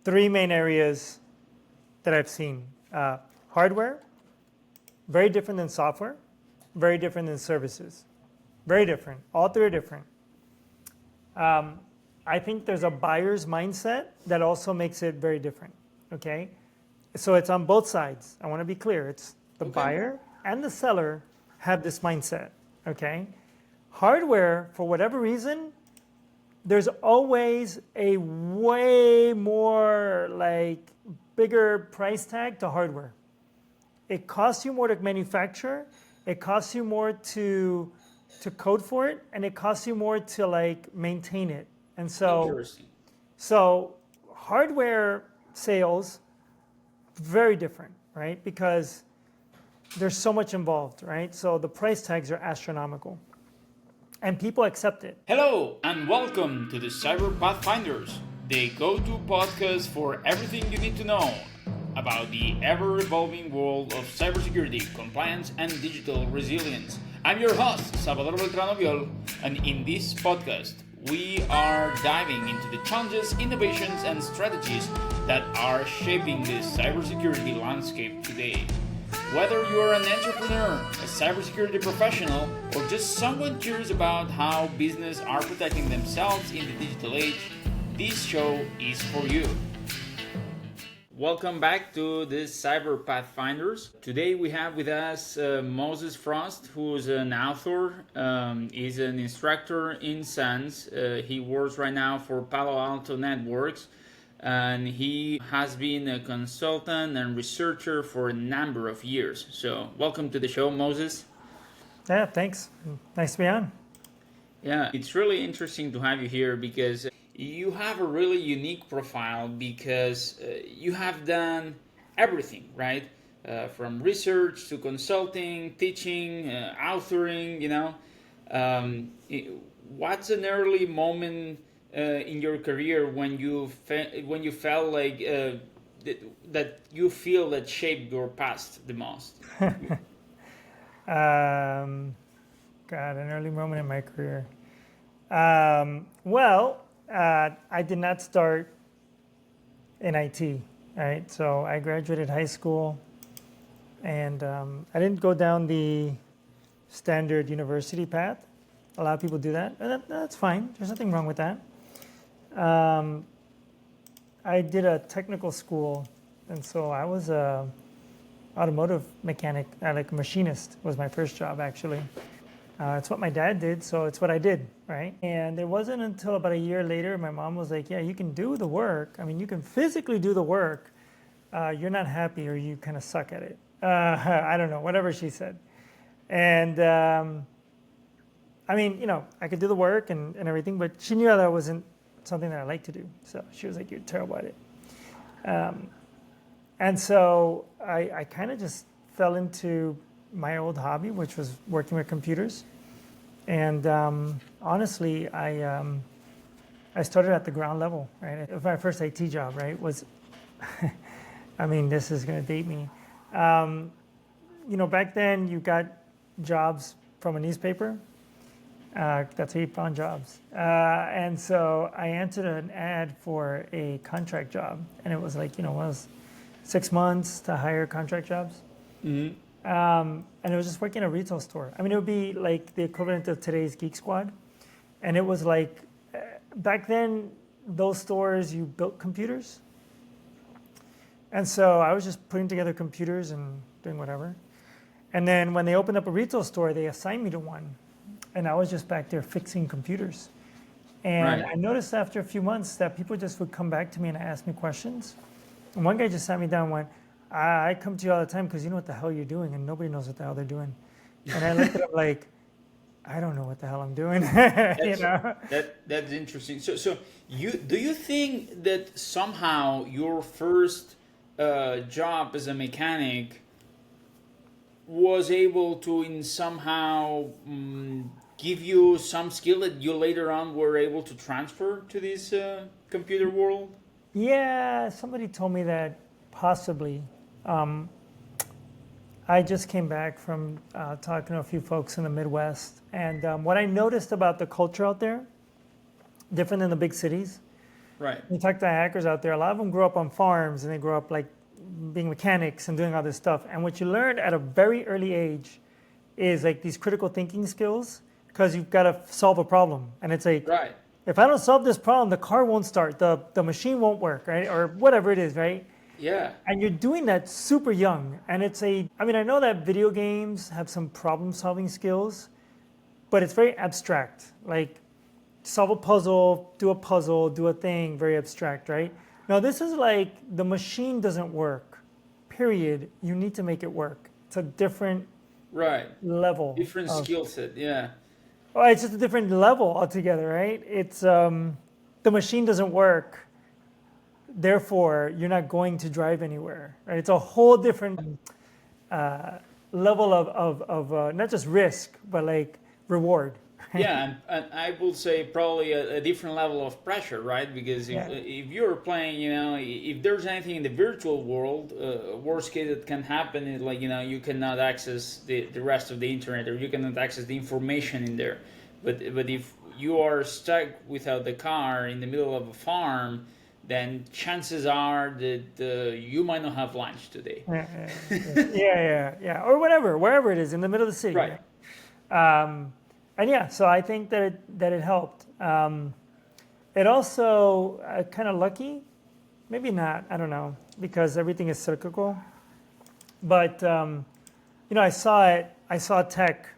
three main areas that I've seen. Hardware, very different than software, very different than services. Very different. All three are different. I think there's a buyer's mindset that also makes it very different. Okay? So it's on both sides. I want to be clear. It's the buyer and the seller have this mindset. Okay? Hardware, for whatever reason, there's always a way more bigger price tag to hardware. It costs you more to manufacture, it costs you more to code for it, and it costs you more to maintain it. And so hardware sales, very different, right? Because there's so much involved, right? So the price tags are astronomical. And people accept it. Hello and welcome to the Cyber PathFinders, the go-to podcast for everything you need to know about the ever-evolving world of cybersecurity, compliance, and digital resilience. I'm your host, Salvador Beltrano Viol, and in this podcast, we are diving into the challenges, innovations, and strategies that are shaping the cybersecurity landscape today. Whether you are an entrepreneur, a cybersecurity professional, or just someone curious about how businesses are protecting themselves in the digital age, this show is for you. Welcome back to the Cyber PathFinders. Today we have with us Moses Frost, who is an author, is an instructor in SANS. He works right now for Palo Alto Networks, and he has been a consultant and researcher for a number of years. So welcome to the show, Moses. Yeah, thanks. Nice to be on. Yeah, it's really interesting to have you here because you have a really unique profile because you have done everything, right? From research to consulting, teaching, authoring, what's an early moment in your career when you felt like that you feel that shaped your past the most? An early moment in my career. I did not start in IT, right? So I graduated high school, and I didn't go down the standard university path. A lot of people do that, and that's fine. There's nothing wrong with that. I did a technical school, and so I was a automotive mechanic, like a machinist was my first job, actually. It's what my dad did, so it's what I did, right? And it wasn't until about a year later, my mom was like, yeah, you can do the work. I mean, you can physically do the work. You're not happy or you kind of suck at it. I don't know, whatever she said. And I could do the work and everything, but she knew that wasn't something that I liked to do. So she was like, you're terrible at it. And so I kind of just fell into my old hobby, which was working with computers. And honestly, I started at the ground level, right? It was my first IT job, right? This is going to date me. Back then you got jobs from a newspaper. That's how you found jobs. And so I answered an ad for a contract job. And it was it was 6 months to hire contract jobs. Mm-hmm. And it was just working in a retail store. It would be like the equivalent of today's Geek Squad. And it was back then, those stores, you built computers. And so I was just putting together computers and doing whatever. And then when they opened up a retail store, they assigned me to one. And I was just back there fixing computers. And right. I noticed after a few months that people just would come back to me and ask me questions. And one guy just sat me down and went, I come to you all the time because you know what the hell you're doing, and nobody knows what the hell they're doing. And I looked at him like, I don't know what the hell I'm doing. That's interesting. So do you think that somehow your first job as a mechanic was able to somehow give you some skill that you later on were able to transfer to this computer world? Yeah, somebody told me that possibly. I just came back from talking to a few folks in the Midwest, and what I noticed about the culture out there, different than the big cities, Right. You talk to hackers out there, a lot of them grow up on farms and they grow up like being mechanics and doing all this stuff. And what you learn at a very early age is like these critical thinking skills because you've got to solve a problem. And it's like, Right. if I don't solve this problem, the car won't start, the machine won't work, right? Or whatever it is, right? Yeah. And you're doing that super young. And I mean, I know that video games have some problem solving skills, but it's very abstract. Like, solve a puzzle, do a thing, very abstract, right? Now, this is like the machine doesn't work, period. You need to make it work. It's a different Right. level. Different skill set. Yeah. Oh, it's just a different level altogether, right? It's the machine doesn't work, therefore you're not going to drive anywhere, right? It's a whole different level of not just risk, but like reward. Yeah, and I will say probably a different level of pressure, right? Because if you're playing, if there's anything in the virtual world, worst case that can happen is like, you cannot access the rest of the internet, or you cannot access the information in there. But if you are stuck without the car in the middle of a farm, then chances are that you might not have lunch today. Yeah. Or whatever, wherever it is, in the middle of the city. Right. And yeah, so I think that it helped. It also kind of lucky, maybe not, I don't know, because everything is cyclical. But I saw tech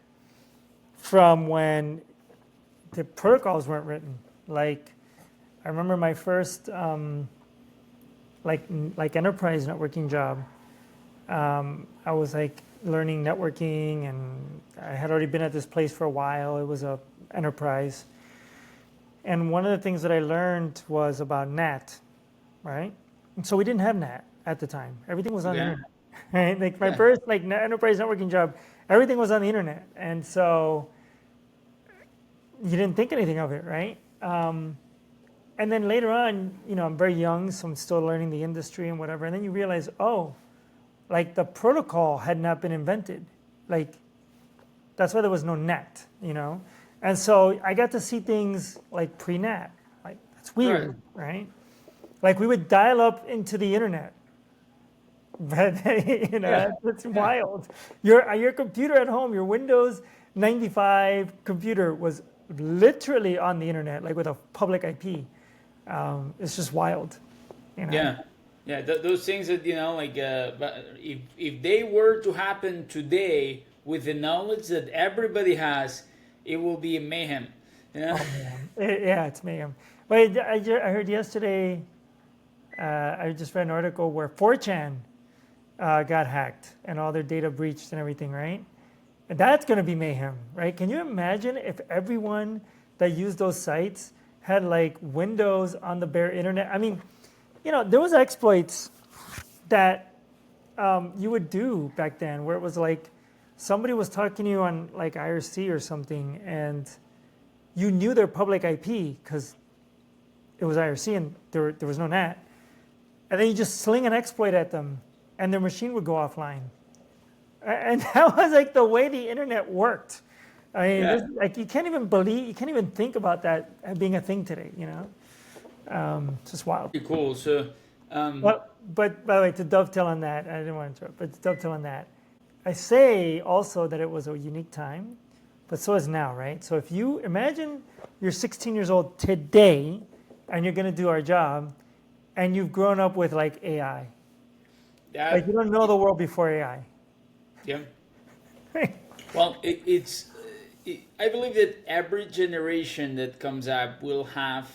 from when the protocols weren't written. Like, I remember my first like enterprise networking job. I was like learning networking, and I had already been at this place for a while. It was a enterprise. And one of the things that I learned was about NAT, right? And so we didn't have NAT at the time. Everything was on the internet, right? Like my first like enterprise networking job, everything was on the internet. And so you didn't think anything of it, right? And then later on, I'm very young, so I'm still learning the industry and whatever. And then you realize, like the protocol had not been invented. Like, that's why there was no NAT, And so I got to see things like pre-NAT. Like, that's weird, right? Like, we would dial up into the internet. But, that's wild. Your computer at home, your Windows 95 computer was literally on the internet, like with a public IP. It's just wild. Yeah. Yeah, those things that, but if they were to happen today with the knowledge that everybody has, it will be mayhem. Oh, man. It's mayhem. But I heard yesterday, I just read an article where 4chan got hacked and all their data breached and everything, right? And that's going to be mayhem, right? Can you imagine if everyone that used those sites had like Windows on the bare internet? I mean, there was exploits that you would do back then where it was like somebody was talking to you on like IRC or something, and you knew their public IP because it was IRC and there was no NAT. And then you just sling an exploit at them and their machine would go offline. And that was like the way the internet worked. I mean, like you can't even think about that being a thing today, It's just wild. Pretty cool. So, but by the way, to dovetail on that, I didn't want to interrupt, but to dovetail on that, I say also that it was a unique time, but so is now, right? So if you imagine you're 16 years old today, and you're going to do our job, and you've grown up with like AI, like you don't know the world before AI. Yeah. Well, I believe that every generation that comes up will have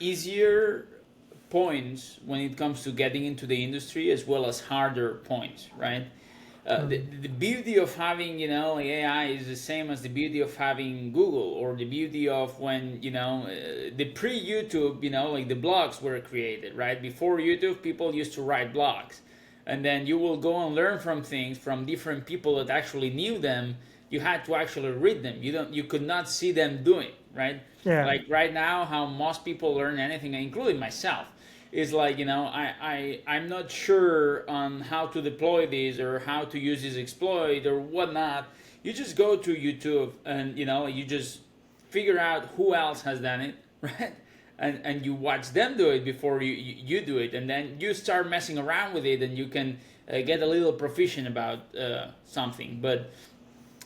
easier points when it comes to getting into the industry, as well as harder points, right? The beauty of having, AI is the same as the beauty of having Google, or the beauty of when, the pre-YouTube, like the blogs were created, right? Before YouTube, people used to write blogs. And then you will go and learn from things from different people that actually knew them. You had to actually read them. You could not see them doing, right? Yeah. Like right now, how most people learn anything, including myself, is like, I'm not sure on how to deploy this or how to use this exploit or whatnot. You just go to YouTube and, you just figure out who else has done it, right? and you watch them do it before you do it, and then you start messing around with it, and you can get a little proficient about something. But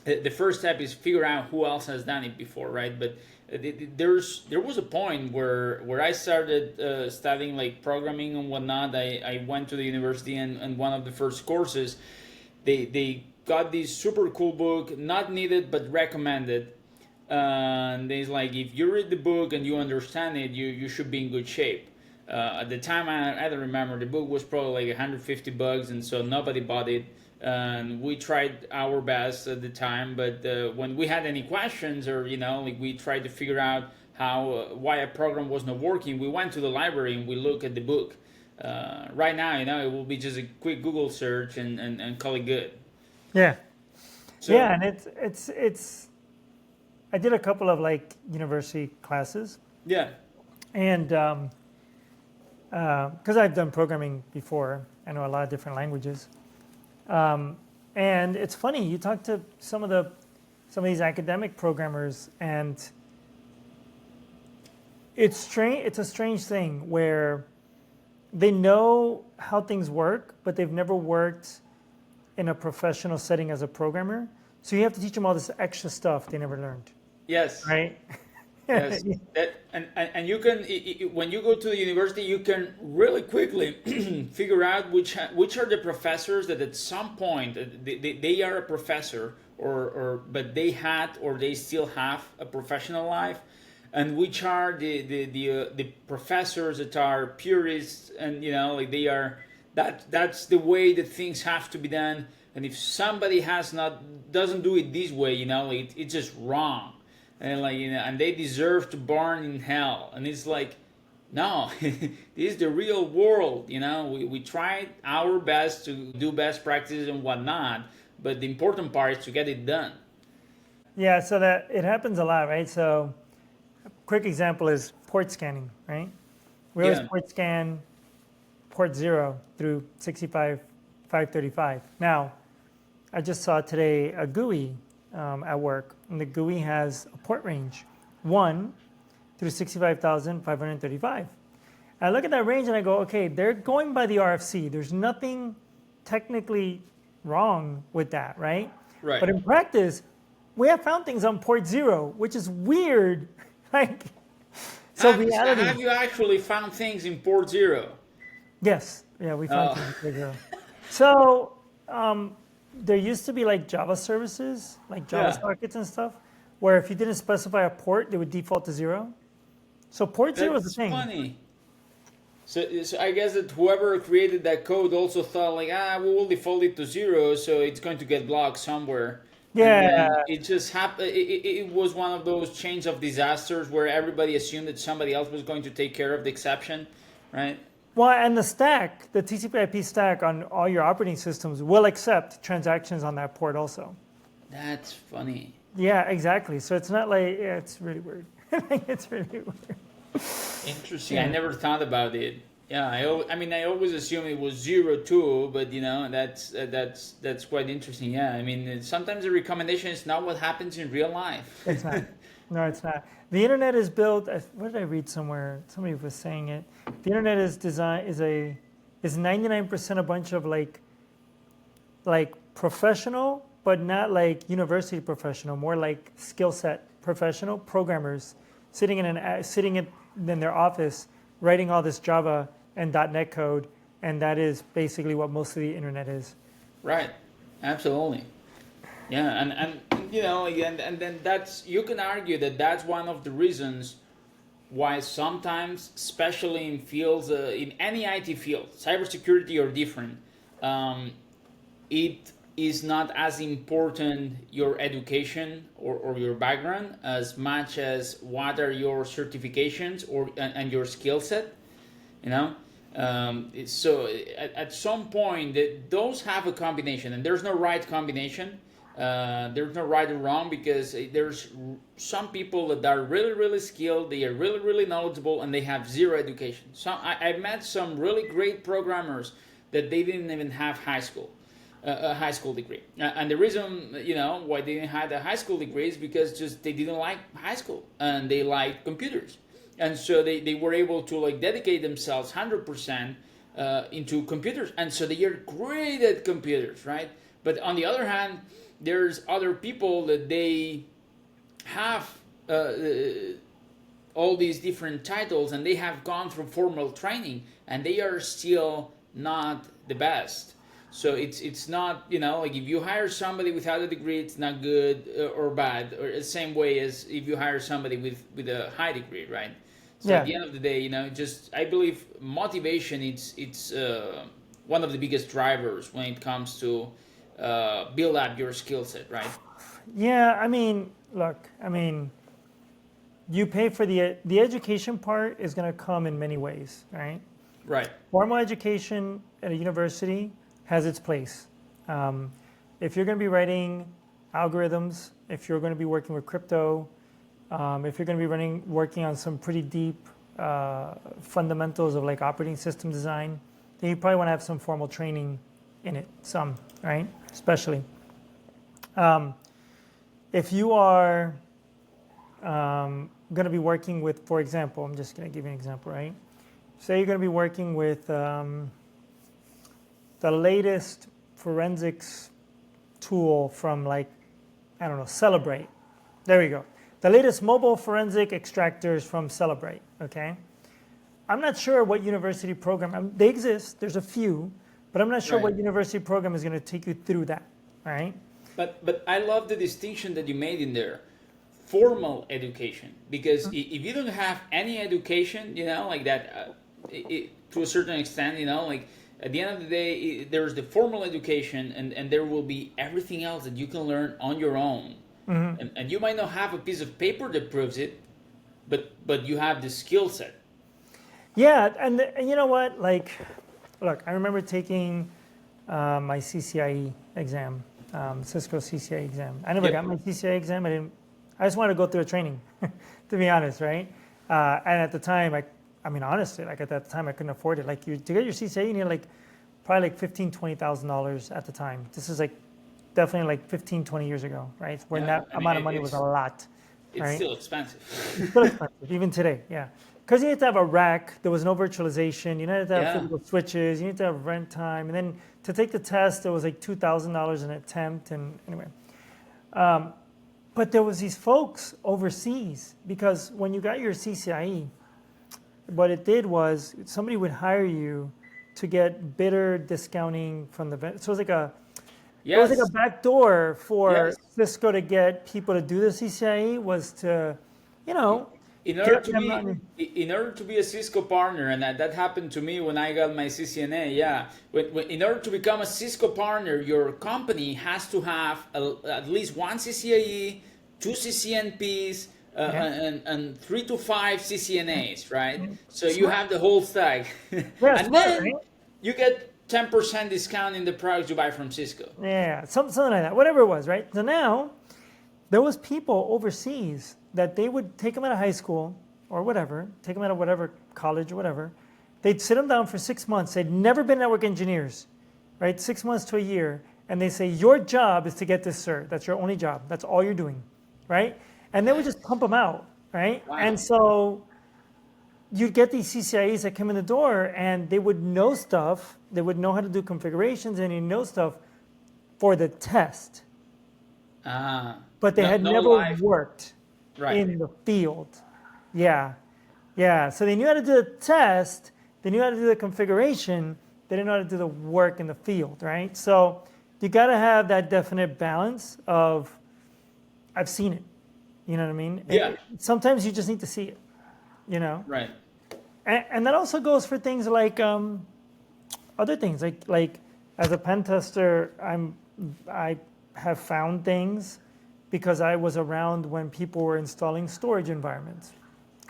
the first step is figure out who else has done it before, right? But there was a point where I started studying like programming and whatnot. I went to the university, and one of the first courses, they got this super cool book, not needed but recommended. And it's like, if you read the book and you understand it, you should be in good shape. At the time, I don't remember, the book was probably like $150, and so nobody bought it. And we tried our best at the time, but when we had any questions, or like we tried to figure out how why a program was not working, we went to the library and we looked at the book. Right now, it will be just a quick Google search and call it good. Yeah. So, Yeah, and it's I did a couple of like university classes, yeah, and because I've done programming before, I know a lot of different languages. And it's funny, you talk to some of these academic programmers, and it's strange. It's a strange thing where they know how things work, but they've never worked in a professional setting as a programmer. So you have to teach them all this extra stuff they never learned, yes. right? Yes, and you can, when you go to the university, you can really quickly figure out which are the professors that at some point they are a professor, or but they had or they still have a professional life, and which are the professors that are purists, and like they are, that's the way that things have to be done, and if somebody doesn't do it this way, it's just wrong. And and they deserve to burn in hell. And it's like, no, this is the real world. We tried our best to do best practices and whatnot, but the important part is to get it done. Yeah, so that it happens a lot, right? So a quick example is port scanning, right? We always port scan port 0 through 65535. Now, I just saw today a GUI at work, and the GUI has a port range 1 through 65,535. I look at that range and I go, okay, they're going by the RFC. There's nothing technically wrong with that, right? Right. But in practice, we have found things on port 0, which is weird. Like, so reality. Have you actually found things in port 0? Yes. Yeah, we found things in port 0. So, there used to be like Java services, like Java sockets and stuff, where if you didn't specify a port, they would default to 0. So port 0 is the thing. That's funny. So I guess that whoever created that code also thought like, we will default it to 0, so it's going to get blocked somewhere. Yeah. It just happened. It was one of those chains of disasters where everybody assumed that somebody else was going to take care of the exception, right? Well, and the stack, the TCP/IP stack on all your operating systems will accept transactions on that port also. That's funny. Yeah, exactly. So it's not like, yeah, it's really weird. It's really weird. Interesting. I never thought about it. Yeah, I always assumed it was 0 too, but that's quite interesting. Yeah, I mean, sometimes the recommendation is not what happens in real life. It's not. No, it's not. The internet is built. What did I read somewhere? Somebody was saying it. The internet is 99% a bunch of like professional, but not like university professional. More like skill set professional programmers sitting in their office writing all this Java and .NET code, and that is basically what most of the internet is. Right. Absolutely. Yeah, and then you can argue that that's one of the reasons why sometimes, especially in fields, in any IT field, cybersecurity or different, it is not as important your education or your background as much as what are your certifications and your skill set, So at some point, those have a combination, and there's no right combination. There's no right or wrong, because there's some people that are really, really skilled, they are really, really knowledgeable, and they have zero education. So I've met some really great programmers that they didn't even have a high school degree. And the reason, why they didn't have a high school degree is because just they didn't like high school, and they liked computers. and so they were able to like dedicate themselves 100% into computers, and so they are great at computers, right? But on the other hand, there's other people that they have all these different titles and they have gone through formal training and they are still not the best. So it's not, you know, like if you hire somebody without a degree, it's not good or bad, or the same way as if you hire somebody with a high degree, right? So at Yeah. the end of the day, you know, just I believe motivation it's one of the biggest drivers when it comes to build up your skill set, right? Yeah, I mean, look, I mean, you pay for the education part is going to come in many ways, right? Right. Formal education at a university has its place. Um, if you're going to be writing algorithms, if you're going to be working with crypto, if you're going to be working on some pretty deep fundamentals of like operating system design, then you probably want to have some formal training in it, some, right? Especially. If you are going to be working with, for example, I'm just going to give you an example, right? Say you're going to be working with the latest forensics tool from like, I don't know, Celebrate. There we go. The latest mobile forensic extractors from Celebrate, okay? I'm not sure what university program, they exist, there's a few, but I'm not sure Right. what university program is going to take you through that, right? But I love the distinction that you made in there, formal education, because if you don't have any education, you know, like that, to a certain extent, you know, like at the end of the day, there's the formal education, and there will be everything else that you can learn on your own, and you might not have a piece of paper that proves it, but you have the skill set. Yeah, and you know what? Like, look, I remember taking my CCIE exam, Cisco CCIE exam. I never Yep. got my CCIE exam. I just wanted to go through a training, to be honest, right? And at the time, I mean, honestly, like at that time, I couldn't afford it. Like, to get your CCIE, you need like probably like $15,000, $20,000 at the time. This is like definitely like 15, 20 years ago, right? When Yeah, that I mean amount of money was a lot, it's right? still expensive. It's still expensive, even today, yeah. Because you need to have a rack, there was no virtualization, you needed to have Yeah. physical switches, you need to have rent time, and then to take the test, it was like $2,000 an attempt, and anyway. But there was these folks overseas, because when you got your CCIE, what it did was somebody would hire you to get bidder discounting from the vendor. So it was like it was like Yes. a back door for Yes. Cisco to get people to do the CCIE was to, you know, In order get to them be on. in order to be a Cisco partner, and that happened to me when I got my CCNA. Yeah, in order to become a Cisco partner, your company has to have at least one CCIE, two CCNPs, Yeah. and 3 to 5 CCNAs, right? So you Smart. have the whole stack, Yeah, and smart, then right? you get 10% discount in the products you buy from Cisco. Yeah, something like that, whatever it was, right? So now there was people overseas that they would take them out of high school or whatever, take them out of whatever college or whatever. They'd sit them down for 6 months. They'd never been network engineers, right? 6 months to a year. And they say, your job is to get this cert. That's your only job. That's all you're doing, right? And they would just pump them out, right? Wow. And so you'd get these CCIEs that come in the door and they would know stuff. They would know how to do configurations and they know stuff for the test, Ah, but they no, had no never life. worked Right. in the field. Yeah, yeah. So they knew how to do the test, they knew how to do the configuration, they didn't know how to do the work in the field, right? So you got to have that definite balance of, I've seen it. You know what I mean? Yeah. Sometimes you just need to see it, you know? Right. And that also goes for things like other things, like as a pen tester, I have found things because I was around when people were installing storage environments,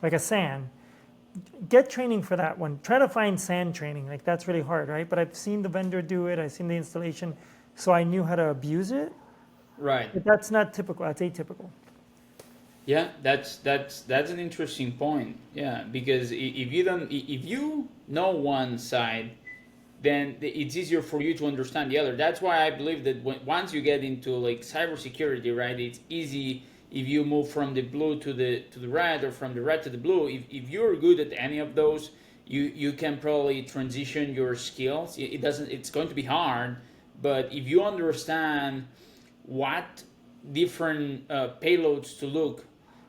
like a SAN. Get training for that one. Try to find SAN training. Like that's really hard, right? But I've seen the vendor do it. I've seen the installation, so I knew how to abuse it. Right. But that's not typical. That's atypical. Yeah, that's an interesting point. Yeah, because if you don't, if you know one side, then it's easier for you to understand the other. That's why I believe that once you get into like cybersecurity, right, it's easy if you move from the blue to the red, or from the red to the blue, if you're good at any of those, you can probably transition your skills. It doesn't, it's going to be hard, but if you understand what different payloads to look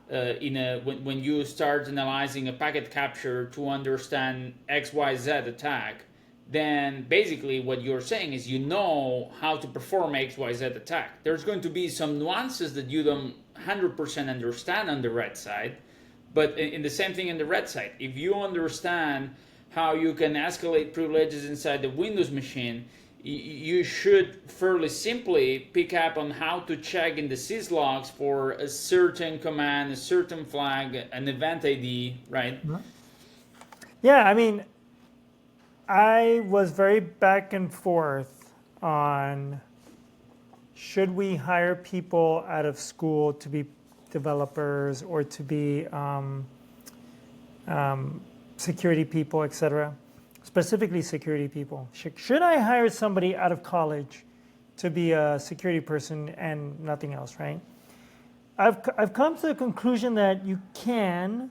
when you start analyzing a packet capture to understand XYZ attack, then basically what you're saying is you know how to perform XYZ attack. There's going to be some nuances that you don't 100% understand on the red side, but in the same thing in the red side. If you understand how you can escalate privileges inside the Windows machine, you should fairly simply pick up on how to check in the syslogs for a certain command, a certain flag, an event ID, right? Yeah, I mean, I was very back and forth on should we hire people out of school to be developers or to be security people, etc. Specifically security people. Should I hire somebody out of college to be a security person and nothing else, right? I've come to the conclusion that you can,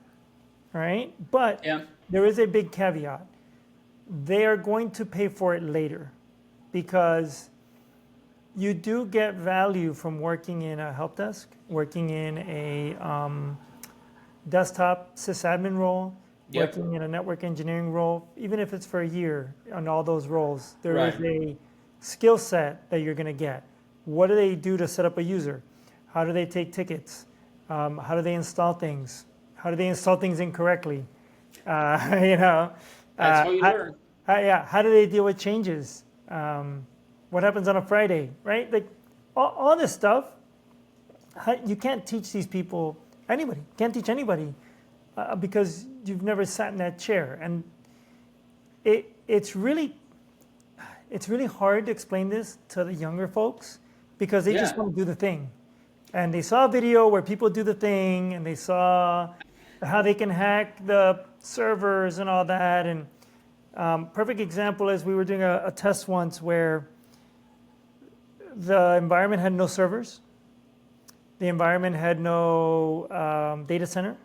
right? But there is a big caveat. They are going to pay for it later because you do get value from working in a help desk, working in a desktop sysadmin role, working in a network engineering role, even if it's for a year on all those roles, there is a skill set that you're going to get. What do they do to set up a user? How do they take tickets? How do they install things? How do they install things incorrectly? That's how you learn. How do they deal with changes? What happens on a Friday, right? Like all this stuff, you can't teach these people, anybody, can't teach anybody because you've never sat in that chair. And it's really hard to explain this to the younger folks because they just want to do the thing. And they saw a video where people do the thing and they saw how they can hack the servers and all that. And perfect example is we were doing a test once where the environment had no servers. The environment had no data center.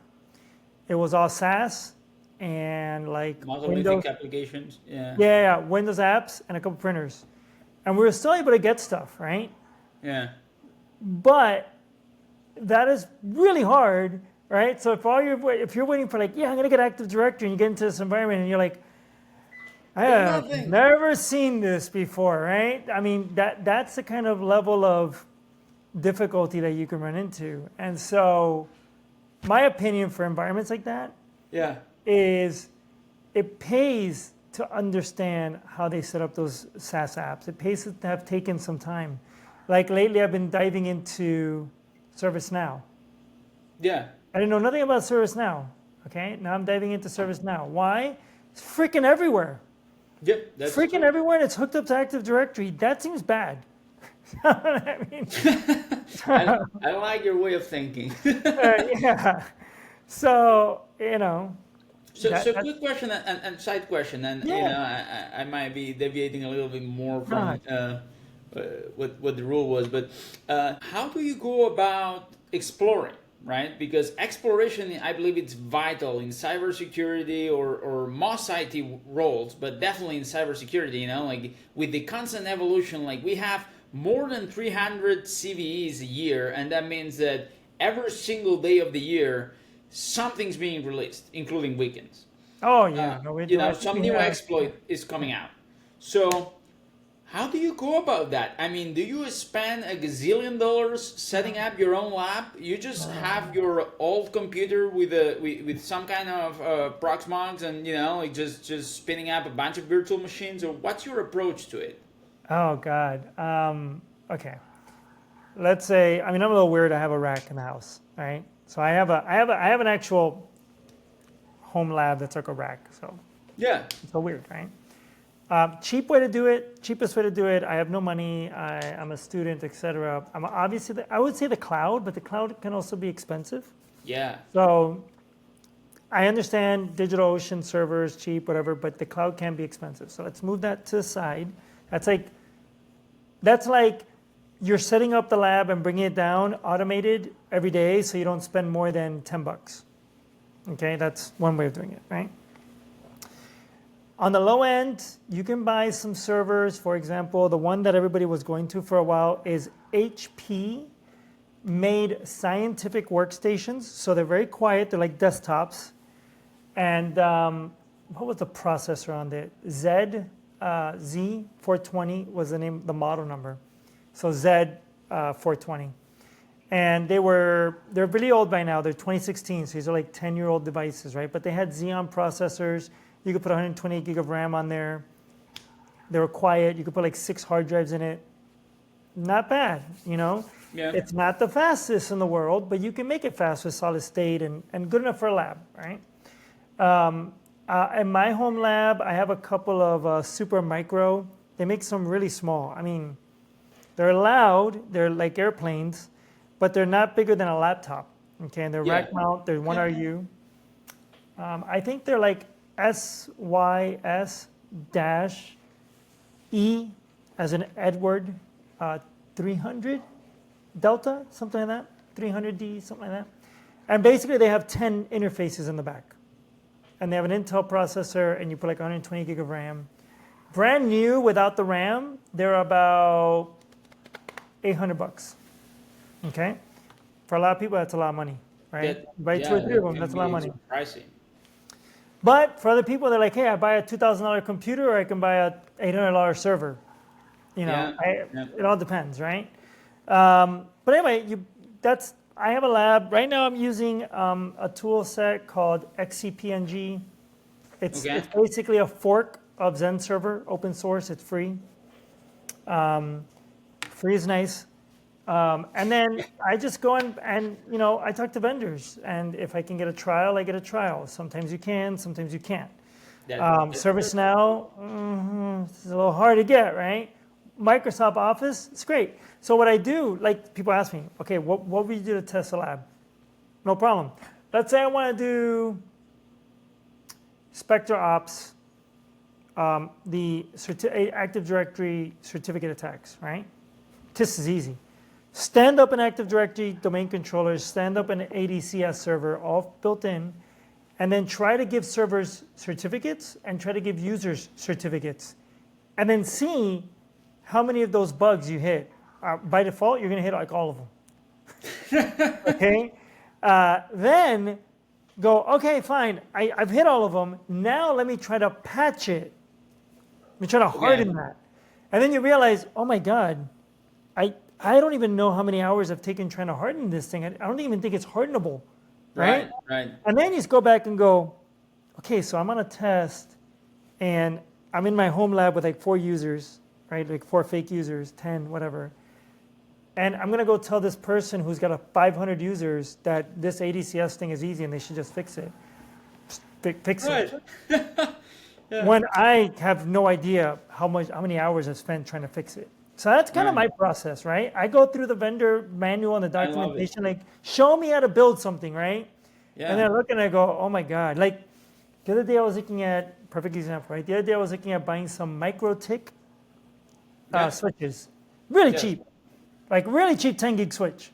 It was all SaaS and like monolithic Windows applications. Windows apps and a couple printers. And we were still able to get stuff, right? Yeah. But that is really hard, right? So if you're waiting for like, I'm gonna get Active Directory, and you get into this environment and you're like, I have never seen this before, right? I mean, that's the kind of level of difficulty that you can run into. And so my opinion for environments like that is it pays to understand how they set up those SaaS apps. It pays to have taken some time. Like lately I've been diving into ServiceNow. Yeah. I didn't know nothing about ServiceNow. Okay, now I'm diving into ServiceNow. Why? It's freaking everywhere. Yep, that's freaking true. Everywhere, and it's hooked up to Active Directory. That seems bad. I mean, I like your way of thinking. yeah. So So quick question and side question, and I might be deviating a little bit more from what the rule was, but how do you go about exploring? Right, because exploration, I believe it's vital in cybersecurity or most IT roles, but definitely in cybersecurity. Like with the constant evolution, like we have more than 300 CVEs a year, and that means that every single day of the year, something's being released, including weekends. Oh yeah, Some new exploit is coming out. So how do you go about that? I mean, do you spend a gazillion dollars setting up your own lab? You just have your old computer with some kind of Proxmox and like just spinning up a bunch of virtual machines, or what's your approach to it? Oh God. Okay. Let's say I'm a little weird. I have a rack in the house, right? So I have an actual home lab that's like a rack. So it's so weird, right? Cheapest way to do it. I have no money. I'm a student, etc. I'm obviously, I would say the cloud, but the cloud can also be expensive. Yeah. So I understand DigitalOcean servers, cheap, whatever, but the cloud can be expensive. So let's move that to the side. That's like you're setting up the lab and bringing it down automated every day so you don't spend more than $10. Okay, that's one way of doing it, right? On the low end, you can buy some servers. For example, the one that everybody was going to for a while is HP made scientific workstations. So they're very quiet. They're like desktops. And what was the processor on there? Z420 was the model number. So Z420. And they're really old by now. They're 2016, so these are like 10-year-old devices, right? But they had Xeon processors. You could put 128 gig of RAM on there. They were quiet. You could put like 6 hard drives in it. Not bad, you know? Yeah. It's not the fastest in the world, but you can make it fast with solid state and good enough for a lab, right? In my home lab, I have a couple of super micro. They make some really small. I mean, they're loud. They're like airplanes, but they're not bigger than a laptop. Okay, and they're rack mount. They're 1RU. I think they're like SYS-E as an Edward 300 Delta, something like that. 300D, something like that. And basically, they have 10 interfaces in the back. And they have an Intel processor, and you put like 120 gig of RAM. Brand new without the RAM, they're about $800. Okay? For a lot of people, that's a lot of money, right? Buy 2 or 3 of them, that's a lot of money. Pricey. But for other people, they're like, hey, I buy a $2,000 computer, or I can buy a $800 server. You know, it all depends, right? But anyway, I have a lab. Right now I'm using a tool set called XCPNG. It's basically a fork of Zen Server, open source, it's free. Free is nice. And then I just go and you know, I talk to vendors. And if I can get a trial, I get a trial. Sometimes you can, sometimes you can't. ServiceNow, it's a little hard to get, right? Microsoft Office, it's great. So what I do, like people ask me, okay, what would you do to test a lab? No problem. Let's say I want to do Spectre Ops, the Active Directory certificate attacks, right? This is easy. Stand up an Active Directory domain controllers, stand up an ADCS server, all built in, and then try to give servers certificates and try to give users certificates. And then see how many of those bugs you hit. By default, you're going to hit like all of them. Okay? Then go, okay, fine. I've hit all of them. Now let me try to patch it. Let me try to harden that. And then you realize, oh my God, I don't even know how many hours I've taken trying to harden this thing. I don't even think it's hardenable. Right? Right. And then you just go back and go, okay, so I'm on a test and I'm in my home lab with like 4 users, right? Like 4 fake users, 10, whatever. And I'm going to go tell this person who's got 500 users that this ADCS thing is easy and they should just fix it. Just fix it. When I have no idea how many hours I've spent trying to fix it. So that's kind of my process, right? I go through the vendor manual and the documentation, like, show me how to build something, right? And then I look and I go, oh my God. Like, the other day I was looking at, perfect example, right? The other day I was looking at buying some MikroTik switches. Really cheap. Like, really cheap 10 gig switch.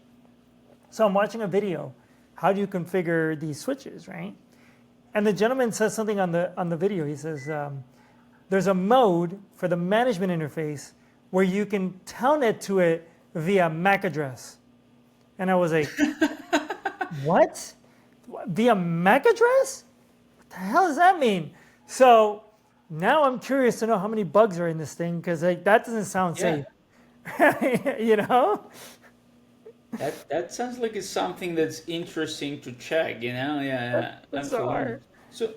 So I'm watching a video. How do you configure these switches, right? And the gentleman says something on the video. He says, there's a mode for the management interface where you can telnet to it via MAC address. And I was like, what? Via MAC address? What the hell does that mean? So now I'm curious to know how many bugs are in this thing, because like, that doesn't sound safe. You know? That sounds like it's something that's interesting to check, you know? That's so hard. So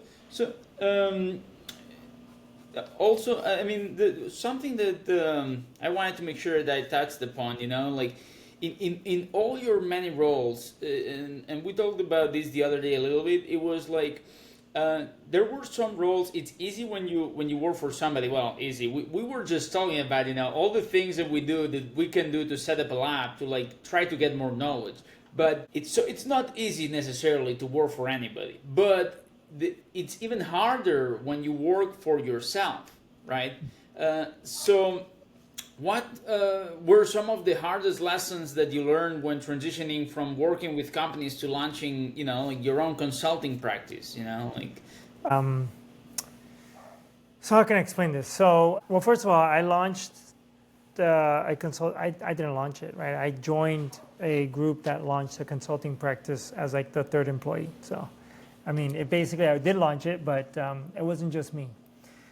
also, I mean, something that I wanted to make sure that I touched upon, you know, like in all your many roles, and we talked about this the other day a little bit. It was like there were some roles. It's easy when you work for somebody. Well, easy. We were just talking about, you know, all the things that we can do to set up a lab to like try to get more knowledge. But it's not easy necessarily to work for anybody. But it's even harder when you work for yourself, right? So What were some of the hardest lessons that you learned when transitioning from working with companies to launching, like your own consulting practice? So how can I explain this? So, well, first of all, I launched I didn't launch it, right? I joined a group that launched a consulting practice as like the third employee. So, I mean, I did launch it, but it wasn't just me.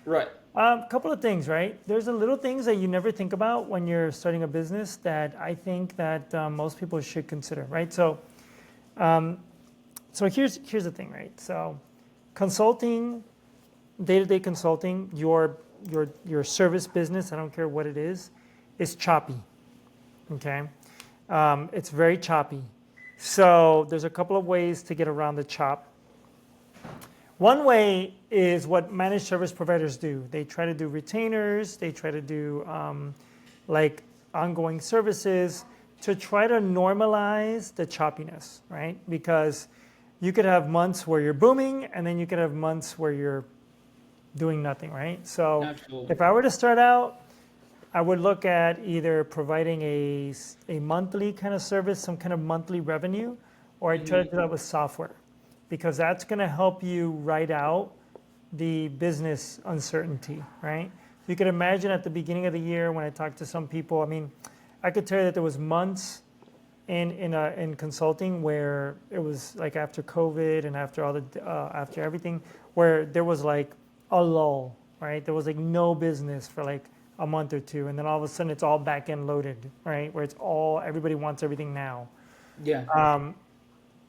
Right. A couple of things, right? There's a little things that you never think about when you're starting a business that I think that most people should consider, right? So here's the thing, right? So, consulting, day-to-day consulting, your service business, I don't care what it is choppy. Okay, it's very choppy. So there's a couple of ways to get around the chop. One way is what managed service providers do. They try to do retainers. They try to do like ongoing services to try to normalize the choppiness, right? Because you could have months where you're booming, and then you could have months where you're doing nothing, right? So Absolutely. if I were to start out, I would look at either providing a monthly kind of service, some kind of monthly revenue, or I try to do that with software, because that's going to help you ride out the business uncertainty, right? You could imagine at the beginning of the year when I talked to some people, I mean, I could tell you that there was months in consulting where it was like after COVID and after everything, where there was like a lull, right? There was like no business for like a month or two, and then all of a sudden it's all back end loaded, right? Where everybody wants everything now. Yeah.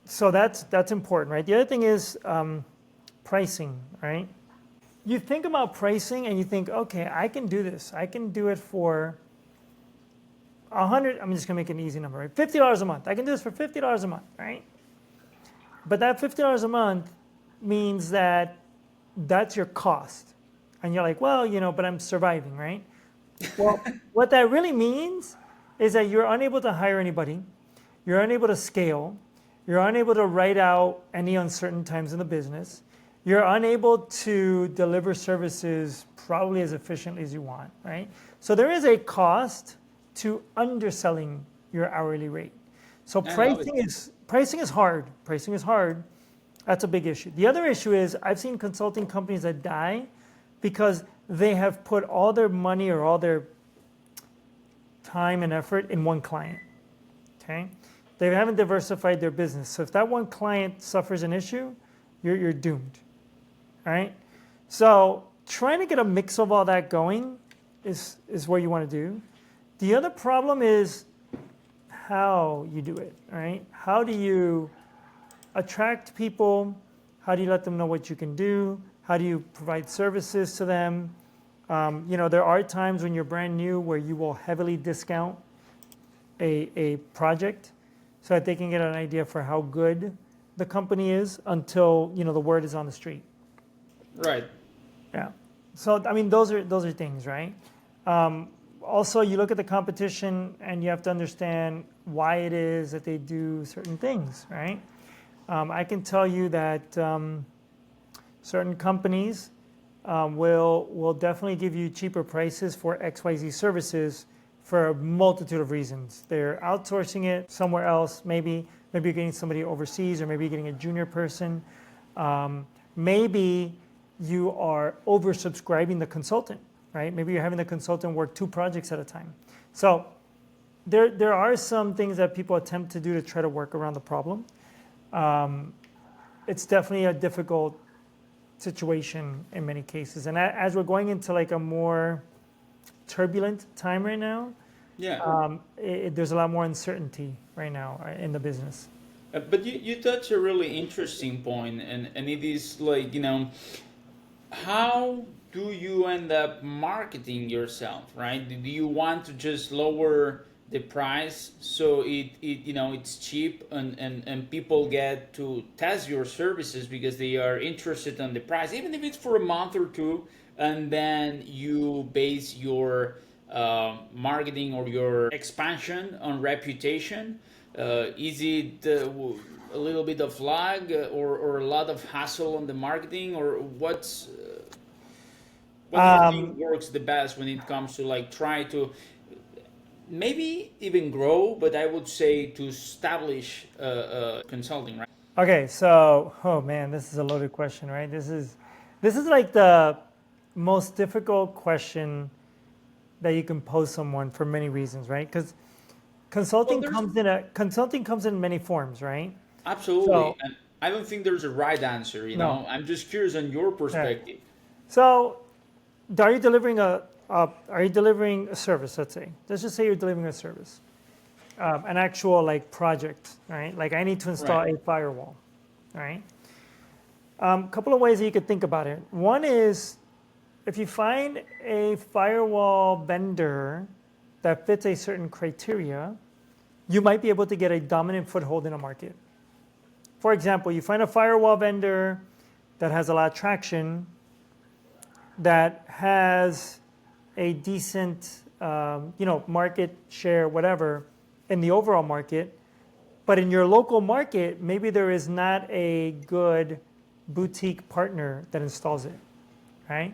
So that's important, right? The other thing is pricing, right? You think about pricing and you think, okay, I can do this. I can do it for $100. I'm just gonna make an easy number, right? $50 a month. I can do this for $50 a month, right? But that $50 a month means that that's your cost, and you're like, well, but I'm surviving, right? Well, what that really means is that you're unable to hire anybody, you're unable to scale, you're unable to write out any uncertain times in the business, you're unable to deliver services probably as efficiently as you want, right? So there is a cost to underselling your hourly rate. So pricing is hard. Pricing is hard. That's a big issue. The other issue is I've seen consulting companies that die because they have put all their money or all their time and effort in one client. Okay? They haven't diversified their business. So if that one client suffers an issue, you're doomed. All right? So trying to get a mix of all that going is what you want to do. The other problem is how you do it. All right? How do you attract people? How do you let them know what you can do? How do you provide services to them? There are times when you're brand new where you will heavily discount a project so that they can get an idea for how good the company is until the word is on the street. Right. Yeah. So I mean, those are things, right? Also, you look at the competition and you have to understand why it is that they do certain things, right? I can tell you that certain companies will definitely give you cheaper prices for XYZ services for a multitude of reasons. They're outsourcing it somewhere else. Maybe you're getting somebody overseas, or maybe you're getting a junior person. Maybe you are oversubscribing the consultant, right? Maybe you're having the consultant work 2 projects at a time. So there are some things that people attempt to do to try to work around the problem. It's definitely a difficult situation in many cases. And as we're going into like a more turbulent time right now, there's a lot more uncertainty right now in the business. But you touch a really interesting point, and it is like, how do you end up marketing yourself, right? Do you want to just lower the price so it's cheap and people get to test your services because they are interested in the price, even if it's for a month or two, and then you base your marketing or your expansion on reputation? Is it a little bit of lag or a lot of hassle on the marketing, or what do you think works the best when it comes to like try to maybe even grow, but I would say to establish consulting, right? Okay, so oh man, this is a loaded question, right? This is like the most difficult question that you can pose someone for many reasons, right? Because Well, consulting comes in many forms, right? absolutely, So and I don't think there's a right answer. no, I'm just curious on your yeah. perspective. So are you delivering are you delivering a service? Let's just say you're delivering a service, an actual like project, right? Like I need to install Right. a firewall, right? Couple of ways that you could think about it. One is if you find a firewall vendor that fits a certain criteria, you might be able to get a dominant foothold in a market. For example, you find a firewall vendor that has a lot of traction, that has a decent, market share, whatever, in the overall market, but in your local market, maybe there is not a good boutique partner that installs it, right?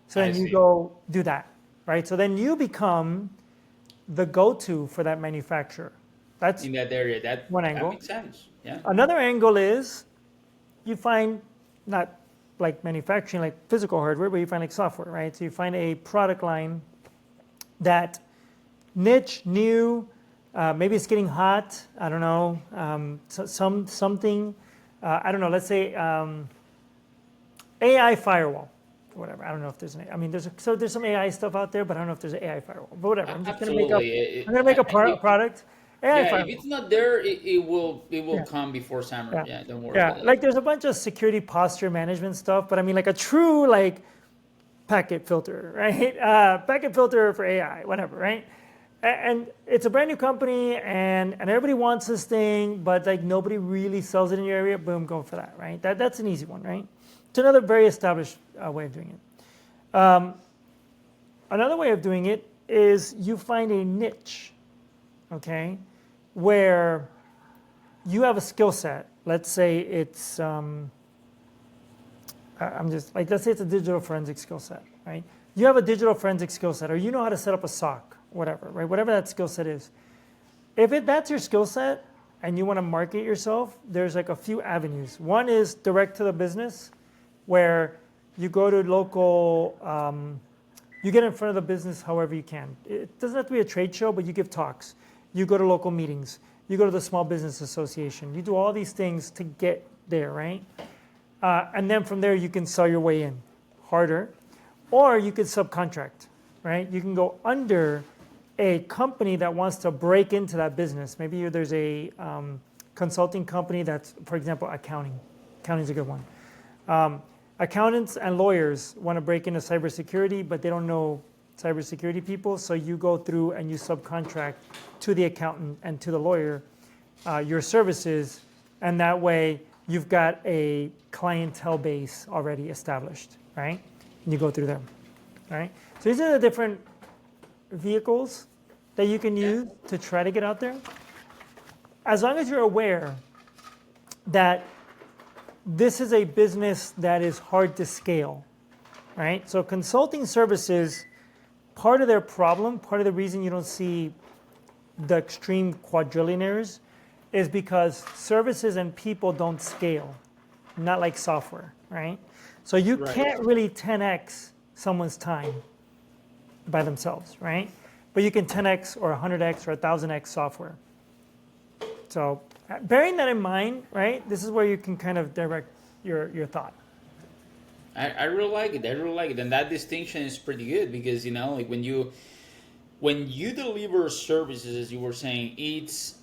So I then you see. go do that, right? So then you become the go-to for that manufacturer. That's In that area, one that angle. makes sense. Yeah. Another angle is you find not like manufacturing, like physical hardware, but you find like software, right? So you find a product line that niche, new, maybe it's getting hot. I don't know, something. I don't know. Let's say AI firewall, or whatever. I don't know if there's an. I mean, there's some AI stuff out there, but I don't know if there's an AI firewall. But whatever. I'm just gonna make up. Absolutely. I'm gonna make a product. AI Yeah, if firewall. it's not there, it will Yeah. come before summer. Yeah. Yeah, don't worry Yeah. about that. Like there's a bunch of security posture management stuff, but I mean like a true like packet filter, right? Packet filter for AI, whatever, right? And it's a brand new company and everybody wants this thing, but like nobody really sells it in your area. Boom, go for that, right? That's an easy one, right? It's another very established way of doing it. Another way of doing it is you find a niche, okay, where you have a skill set. Let's say it's, I'm just like, let's say it's a digital forensic skill set, right? You have a digital forensic skill set, or you know how to set up a SOC, whatever, right? Whatever that skill set is. If that's your skill set and you want to market yourself, there's like a few avenues. One is direct to the business, where you go to local, you get in front of the business however you can. It doesn't have to be a trade show, but you give talks. You go to local meetings. You go to the Small Business Association. You do all these things to get there, right? And then from there, you can sell your way in harder, or you could subcontract, right? You can go under a company that wants to break into that business. Maybe there's a consulting company that's, for example, accounting. Accounting's a good one. Accountants and lawyers want to break into cybersecurity, but they don't know cybersecurity people, so you go through and you subcontract to the accountant and to the lawyer your services, and that way you've got a clientele base already established, right? And you go through them, right? So these are the different vehicles that you can use to try to get out there. As long as you're aware that this is a business that is hard to scale, right? So consulting services, part of their problem, part of the reason you don't see the extreme quadrillionaires is because services and people don't scale, not like software, right? So you Right. can't really 10x someone's time by themselves, right? But you can 10x or 100x or 1000x software. So bearing that in mind, right, this is where you can kind of direct your thought. I really like it. I really like it, and that distinction is pretty good because like when you deliver services, as you were saying, it's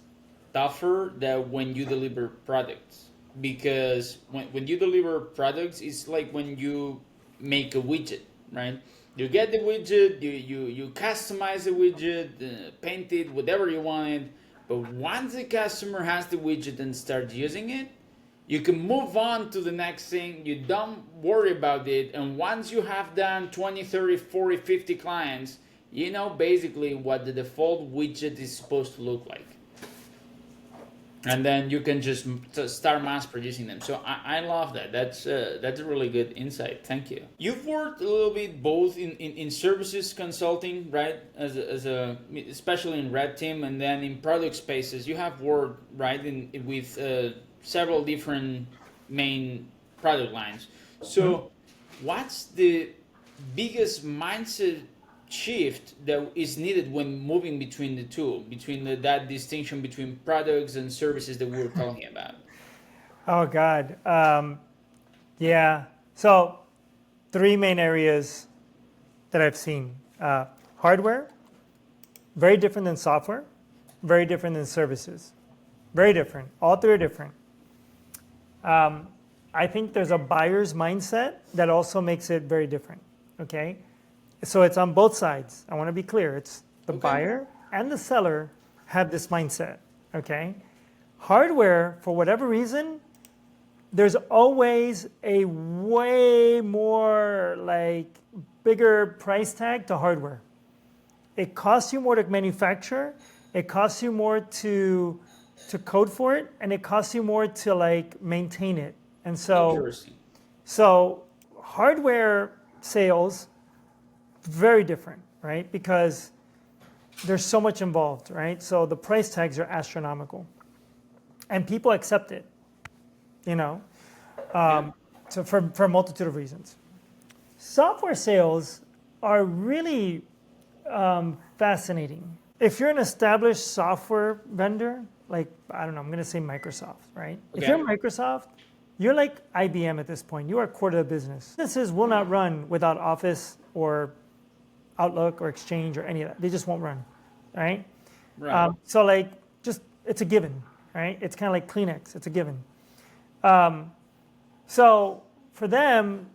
tougher than when you deliver products because when you deliver products, it's like when you make a widget, right? You get the widget, you customize the widget, paint it, whatever you want it. But once the customer has the widget and starts using it, you can move on to the next thing. You don't worry about it. And once you have done 20, 30, 40, 50 clients, you know basically what the default widget is supposed to look like. and then you can just start mass producing them. So I love that. That's a really good insight. Thank you. You've worked a little bit both in services consulting, right? As a especially in red team, and then in product spaces. You have worked right in with several different main product lines. So, what's the biggest mindset shift that is needed when moving between the two, between that distinction between products and services that we were talking about? Oh God. Yeah. So three main areas that I've seen. Hardware, very different than software, very different than services. Very different. All three are different. I think there's a buyer's mindset that also makes it very different. Okay? So it's on both sides. I want to be clear. It's the buyer and the seller have this mindset. Okay? Hardware, for whatever reason, there's always a way more bigger price tag to hardware. It costs you more to manufacture, it costs you more to code for it, and it costs you more to maintain it. And so hardware sales, very different, right? Because there's so much involved, right? So the price tags are astronomical. And people accept it, so for a multitude of reasons. Software sales are really fascinating. If you're an established software vendor, I don't know, I'm going to say Microsoft, right? Okay. If you're Microsoft, you're like IBM at this point. You are core to the business. Businesses will not run without Office or Outlook or Exchange or any of that. They just won't run, right? Right. So just it's a given, right? It's kind of like Kleenex. It's a given. So for them,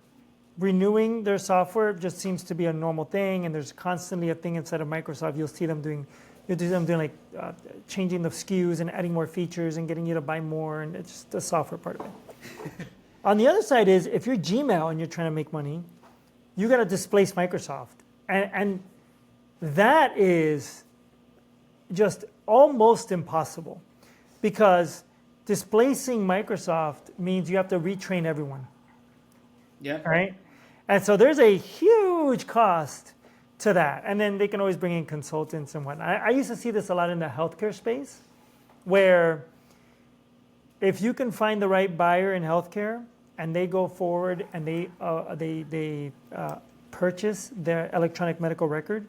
renewing their software just seems to be a normal thing, and there's constantly a thing inside of Microsoft. You'll see them doing changing the SKUs and adding more features and getting you to buy more, and it's just the software part of it. On the other side is, if you're Gmail and you're trying to make money, you got to displace Microsoft, and that is just almost impossible, because displacing Microsoft means you have to retrain everyone. Yeah. Right? And so there's a huge cost to that. And then they can always bring in consultants and whatnot. I used to see this a lot in the healthcare space, where if you can find the right buyer in healthcare and they go forward and they purchase their electronic medical record,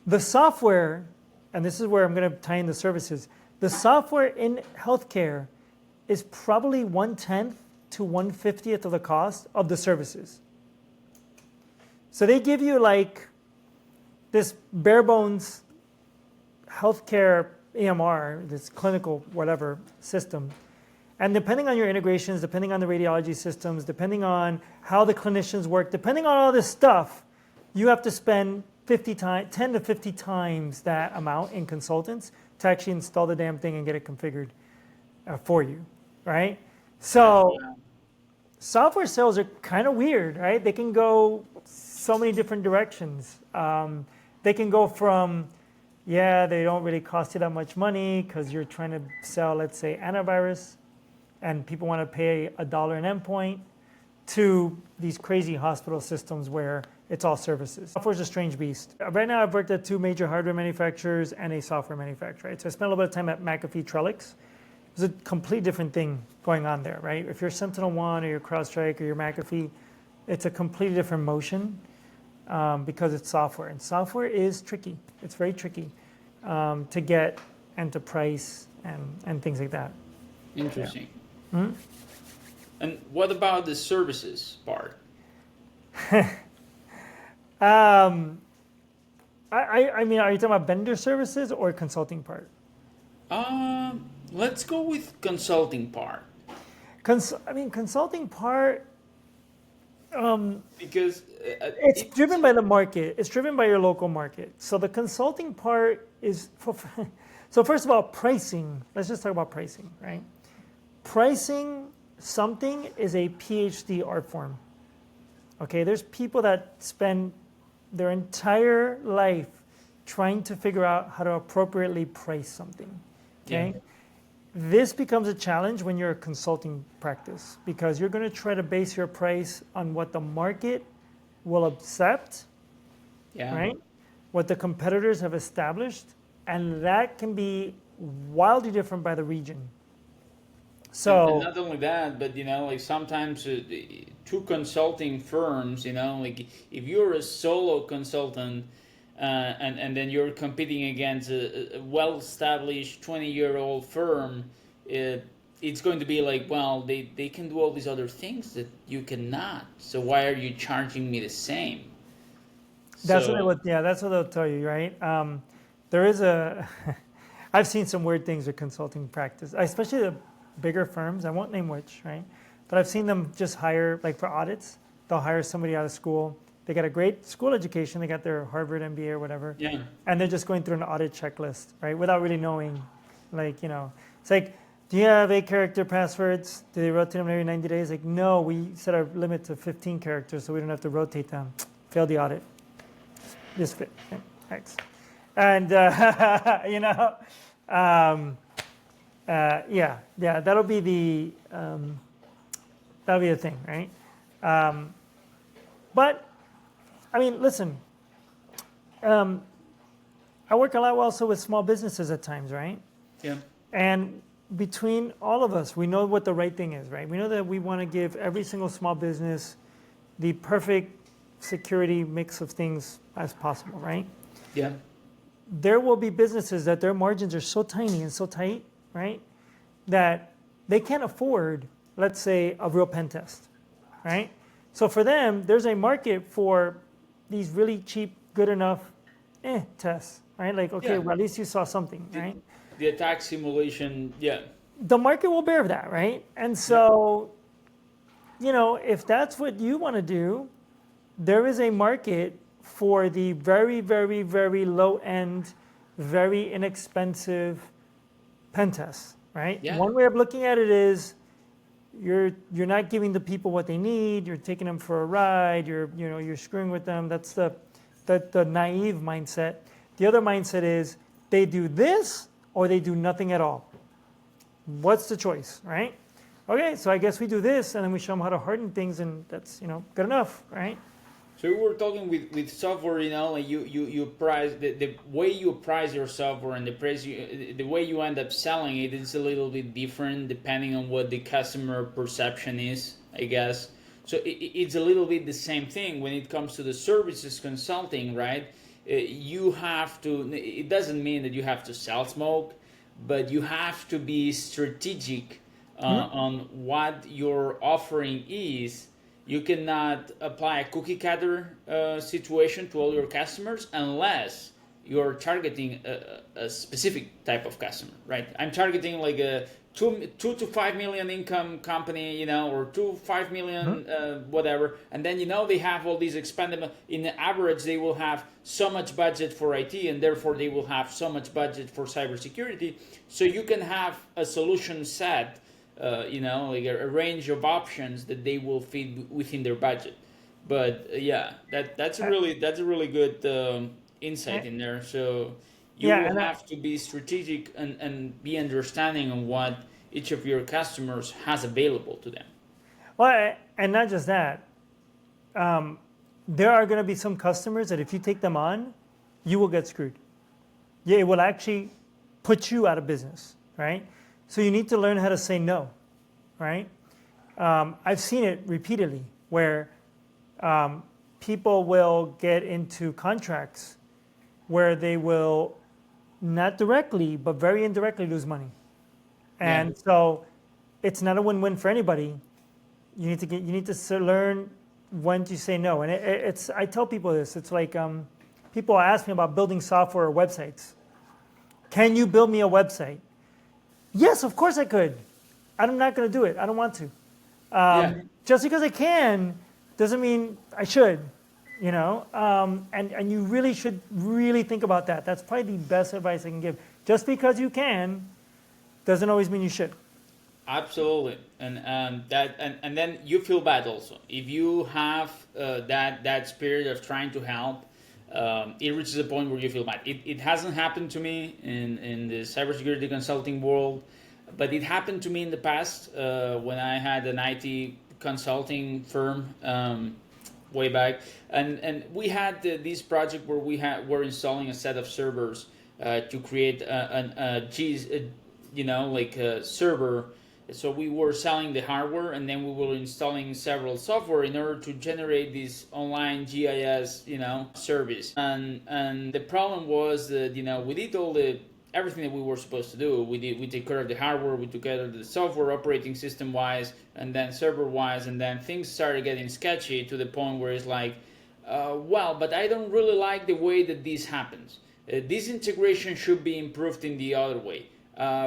the software, and this is where I'm going to tie in the services, the software in healthcare is probably 1/10 to 1/50th of the cost of the services. So they give you this bare bones healthcare EMR, this clinical whatever system. And depending on your integrations, depending on the radiology systems, depending on how the clinicians work, depending on all this stuff, you have to spend 10 to 50 times that amount in consultants to actually install the damn thing and get it configured for you, right? So software sales are kind of weird, right? They can go so many different directions. They can go from, they don't really cost you that much money because you're trying to sell, let's say, antivirus, and people want to pay $1 an endpoint, to these crazy hospital systems where it's all services. Software is a strange beast. Right now, I've worked at 2 major hardware manufacturers and a software manufacturer, right? So I spent a little bit of time at McAfee Trellix. There's a complete different thing going on there, right? If you're SentinelOne or you're CrowdStrike or you're McAfee, it's a completely different motion because it's software. And software is tricky. It's very tricky to get and to price and things like that. Interesting. Yeah. Mm-hmm. And what about the services part? I mean, are you talking about vendor services or consulting part? Let's go with consulting part. Consulting part. Because it's driven by the market. It's driven by your local market. So the consulting part is so first of all, pricing. Let's just talk about pricing, right? Pricing something is a PhD art form. Okay, there's people that spend their entire life trying to figure out how to appropriately price something. Okay, this becomes a challenge when you're a consulting practice because you're going to try to base your price on what the market will accept, Yeah. right? What the competitors have established, and that can be wildly different by the region. And So not only that, but like sometimes two consulting firms, like if you're a solo consultant and then you're competing against a well-established 20-year-old firm, it's going to be like, well, they can do all these other things that you cannot. So why are you charging me the same? that's what they So would, yeah, that's what they'll tell you, right? There is a, I've seen some weird things with consulting practice, especially the bigger firms. I won't name which, right? But I've seen them just hire, like for audits, they'll hire somebody out of school. They got a great school education, they got their Harvard MBA or whatever, yeah, and they're just going through an audit checklist, right? Without really knowing, like, it's like, do you have 8-character passwords? Do they rotate them every 90 days? Like, no, we set our limit to 15 characters so we don't have to rotate them. Fail the audit. Just fit. Thanks. And, yeah, that'll be the thing, right? But, I mean, listen, I work a lot also with small businesses at times, right? yeah, And between all of us, we know what the right thing is, right? We know that we want to give every single small business the perfect security mix of things as possible, right? yeah, There will be businesses that their margins are so tiny and so tight, right? That they can't afford, let's say, a real pen test, right? So for them, there's a market for these really cheap, good enough tests, right? Like, okay, Yeah. well, at least you saw something, the, right? the attack simulation, yeah, The market will bear that, right? And so, if that's what you want to do, there is a market for the very, very, very low end, very inexpensive pen tests, right? Yeah. One way of looking at it is you're not giving the people what they need. You're taking them for a ride. You're screwing with them. That's the naive mindset. The other mindset is they do this or they do nothing at all. What's the choice, right? Okay, so I guess we do this, and then we show them how to harden things, and that's good enough, right? So we were talking with software, like you price the way you price your software and the way you end up selling it is a little bit different depending on what the customer perception is, I guess. So it's a little bit the same thing when it comes to the services consulting, right? You have to. It doesn't mean that you have to sell smoke, but you have to be strategic on what your offering is. You cannot apply a cookie cutter situation to all your customers unless you're targeting a specific type of customer, right? I'm targeting like a 2 to 5 million income company, or 2 5 million whatever, and then they have all these expendable. In the average, they will have so much budget for IT, and therefore they will have so much budget for cybersecurity. So you can have a solution set. Like a range of options that they will fit within their budget. But that's a really good insight in there. So you Yeah, will have to be strategic and be understanding on what each of your customers has available to them. well, and not just that. There are going to be some customers that if you take them on, you will get screwed. Yeah, it will actually put you out of business, right? So you need to learn how to say no, right? I've seen it repeatedly where people will get into contracts where they will not directly, but very indirectly lose money. And so it's not a win-win for anybody. You need to learn when to say no. And I tell people this, it's like people ask me about building software or websites. Can you build me a website? Yes, of course I could. I'm not going to do it. I don't want to. Just because I can doesn't mean I should, and you really should really think about that. That's probably the best advice I can give. Just because you can doesn't always mean you should. Absolutely, and then you feel bad also if you have that spirit of trying to help. It reaches a point where you feel bad. It hasn't happened to me in the cybersecurity consulting world. but it happened to me in the past when I had an IT consulting firm way back, and we had this project where we're installing a set of servers to create a server. So we were selling the hardware, and then we were installing several software in order to generate this online GIS, service. And the problem was that we did everything that we were supposed to do. We take care of the hardware, we took care of the software, operating system wise, and then server wise, and then things started getting sketchy to the point where it's like, but I don't really like the way that this happens. This integration should be improved in the other way.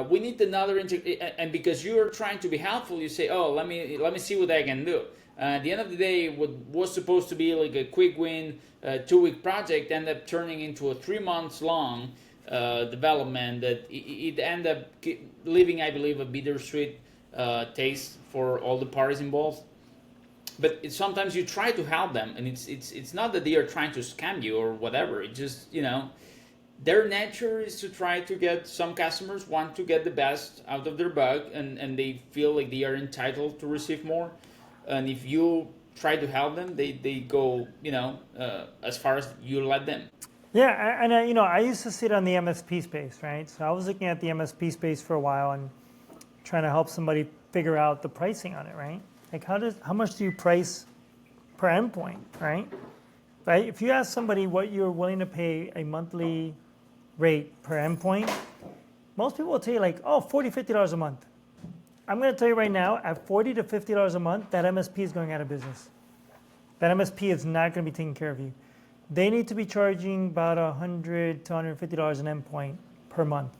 We need another and because you're trying to be helpful, you say, "Oh, let me see what I can do." At the end of the day, what was supposed to be like a quick win, 2-week project ended up turning into a 3 months long development that it ended up leaving, I believe, a bittersweet taste for all the parties involved. But sometimes you try to help them, and it's not that they are trying to scam you or whatever. It just their nature is to try to get, some customers want to get the best out of their bug, and they feel like they are entitled to receive more. And if you try to help them, they go as far as you let them. Yeah, and I used to sit on the MSP space, right? So I was looking at the MSP space for a while and trying to help somebody figure out the pricing on it, right? Like how much do you price per endpoint, right? Right? If you ask somebody what you're willing to pay a monthly rate per endpoint, most people will tell you like, oh, $40, $50 a month. I'm going to tell you right now, at $40 to $50 a month, that MSP is going out of business. That MSP is not going to be taking care of you. They need to be charging about $100 to $150 an endpoint per month,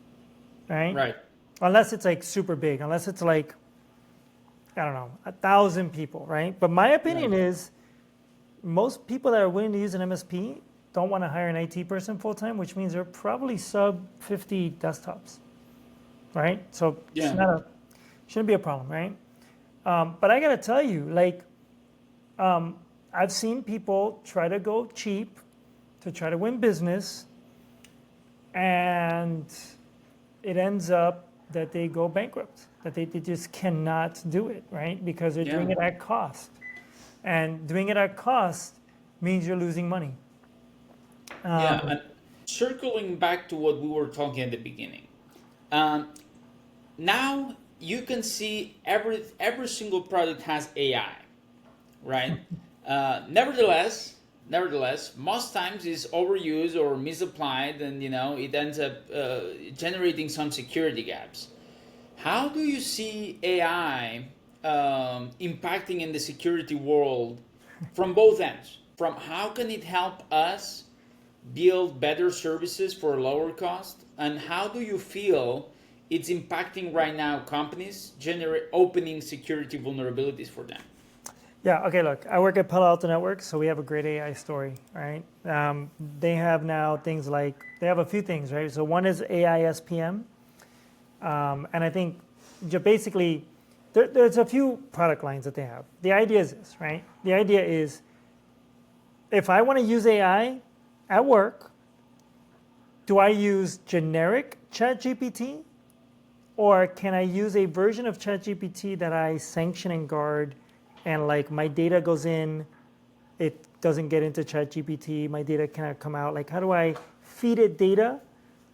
right? Right. Unless it's like super big, unless it's like, I don't know, 1,000 people, right? But my opinion is most people that are willing to use an MSP don't want to hire an IT person full time, which means they're probably sub 50 desktops, right? So shouldn't be a problem, right? But I got to tell you, I've seen people try to go cheap to try to win business, and it ends up that they go bankrupt, that they just cannot do it, right? Because they're doing it at cost. And doing it at cost means you're losing money. And circling back to what we were talking at the beginning, now you can see every single product has AI, right? Nevertheless, most times it's overused or misapplied, and it ends up generating some security gaps. How do you see AI impacting in the security world from both ends? From how can it help us build better services for lower cost, and how do you feel it's impacting right now companies opening security vulnerabilities for them? Yeah, okay, look, I work at Palo Alto Networks, so we have a great AI story, right? They have now things like, they have a few things, right? So one is AI SPM, and I think basically there's a few product lines that they have. The idea is this, right? The idea is if I want to use AI at work, do I use generic ChatGPT, or can I use a version of ChatGPT that I sanction and guard, and like my data goes in, it doesn't get into ChatGPT, my data cannot come out? Like, how do I feed it data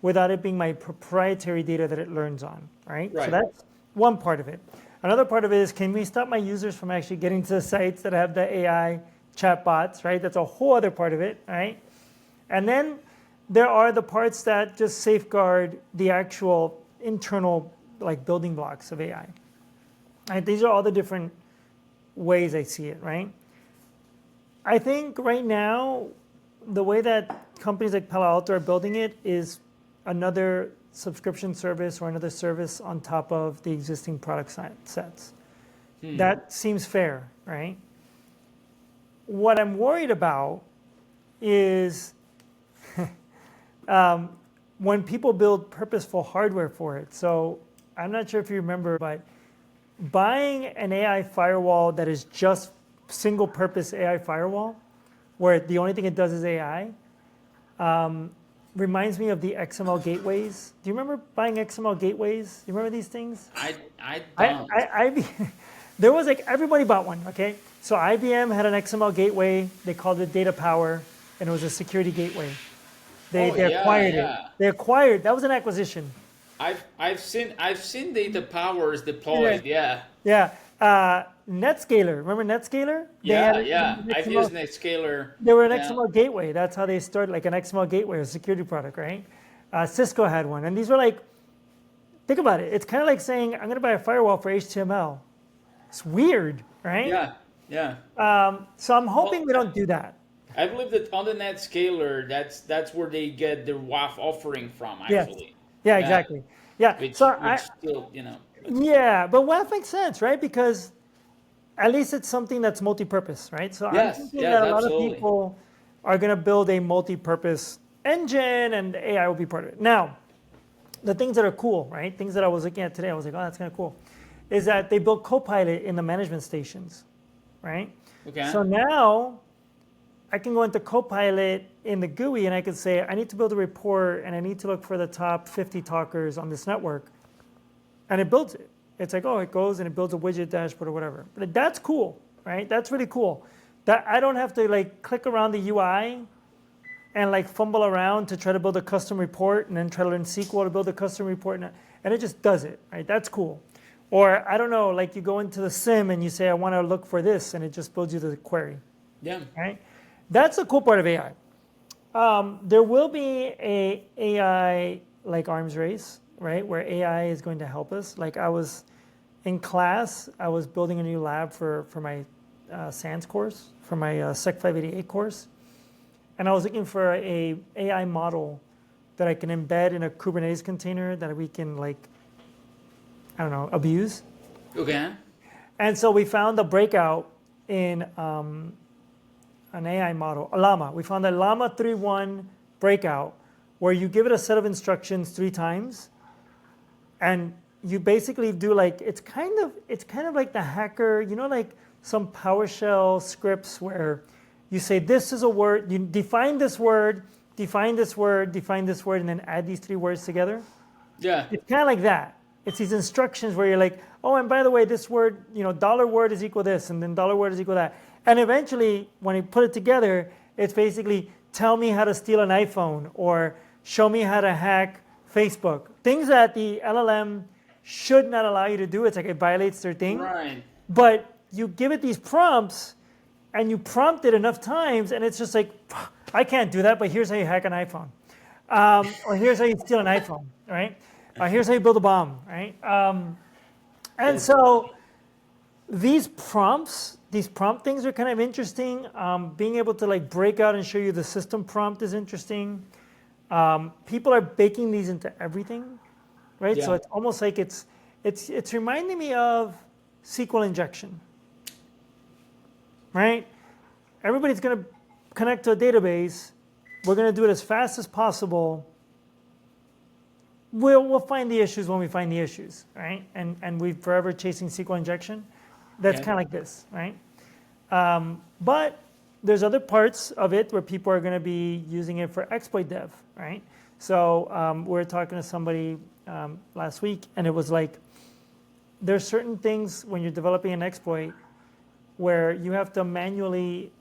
without it being my proprietary data that it learns on, right? So that's one part of it. Another part of it is, can we stop my users from actually getting to the sites that have the AI chatbots, right? That's a whole other part of it, right? And then there are the parts that just safeguard the actual internal building blocks of AI. Right? These are all the different ways I see it, right? I think right now, the way that companies like Palo Alto are building it is another subscription service or another service on top of the existing product sets. That seems fair, right? What I'm worried about is when people build purposeful hardware for it. So I'm not sure if you remember, but buying an AI firewall that is just single purpose AI firewall, where the only thing it does is AI, reminds me of the XML gateways. Do you remember buying XML gateways? Do you remember these things? I I, don't. I, there was like everybody bought one. Okay, so IBM had an XML gateway. They called it Data Power, and it was a security gateway. They acquired it. They acquired. That was an acquisition. I've seen data powers deployed. Yeah. Yeah. Netscaler. Remember Netscaler? Yeah. I've used Netscaler. They were an Yeah. XML gateway. That's how they started, like an XML gateway, a security product, right? Cisco had one, and these were like, think about it. It's kind of like saying I'm going to buy a firewall for HTML. It's weird, right? Yeah. So I'm hoping we don't do that. I believe that on the Netscaler, that's where they get their WAF offering from, Yes. actually. Yeah, exactly. Yeah. Which so still, yeah, but WAF makes sense, right? Because at least it's something that's multi-purpose, right? So I'm thinking that a lot of people are going to build a multi-purpose engine, and AI will be part of it. Now, the things that are cool, right? Things that I was looking at today, I was like, oh, that's kind of cool, is that they built Copilot in the management stations, right? Okay. So now I can go into Copilot in the GUI and I can say, I need to build a report and I need to look for the top 50 talkers on this network. And it builds it. It's like, oh, it goes and it builds a widget dashboard or whatever. But that's cool, right? That's really cool. That I don't have to like click around the UI and like fumble around to try to build a custom report and then try to learn SQL to build a custom report. And it just does it, right? That's cool. Or I don't know, like you go into the SIM and you say, I want to look for this, and it just builds you the query. Yeah. Right? That's the cool part of AI. There will be a AI like arms race, right? Where AI is going to help us. Like I was in class, I was building a new lab for my SANS course, for my Sec 588 course. And I was looking for a AI model that I can embed in a Kubernetes container that we can like, I don't know, abuse. Okay. And so we found a breakout in an AI model, a Llama. We found a Llama 3.1 breakout where you give it a set of instructions 3 times, and you basically do like it's kind of like the hacker, like some PowerShell scripts where you say this is a word, you define this word, define this word, define this word, and then add these 3 words together. Yeah. It's kind of like that. It's these instructions where you're like, oh, and by the way, this word, dollar word is equal this, and then dollar word is equal that. And eventually, when you put it together, it's basically tell me how to steal an iPhone or show me how to hack Facebook. Things that the LLM should not allow you to do. It's like it violates their thing. Right. But you give it these prompts, and you prompt it enough times, and it's just like, I can't do that, but here's how you hack an iPhone. Or here's how you steal an iPhone, right? Here's how you build a bomb, right? And so these prompt things are kind of interesting. Being able to like break out and show you the system prompt is interesting. People are baking these into everything, right? Yeah. So it's almost like it's reminding me of SQL injection, right? Everybody's going to connect to a database. We're going to do it as fast as possible. We'll find the issues when we find the issues, right? And we're forever chasing SQL injection. That's kind of like this, right? But there's other parts of it where people are going to be using it for exploit dev, right? So we were talking to somebody last week, and it was like there's certain things when you're developing an exploit where you have to manually,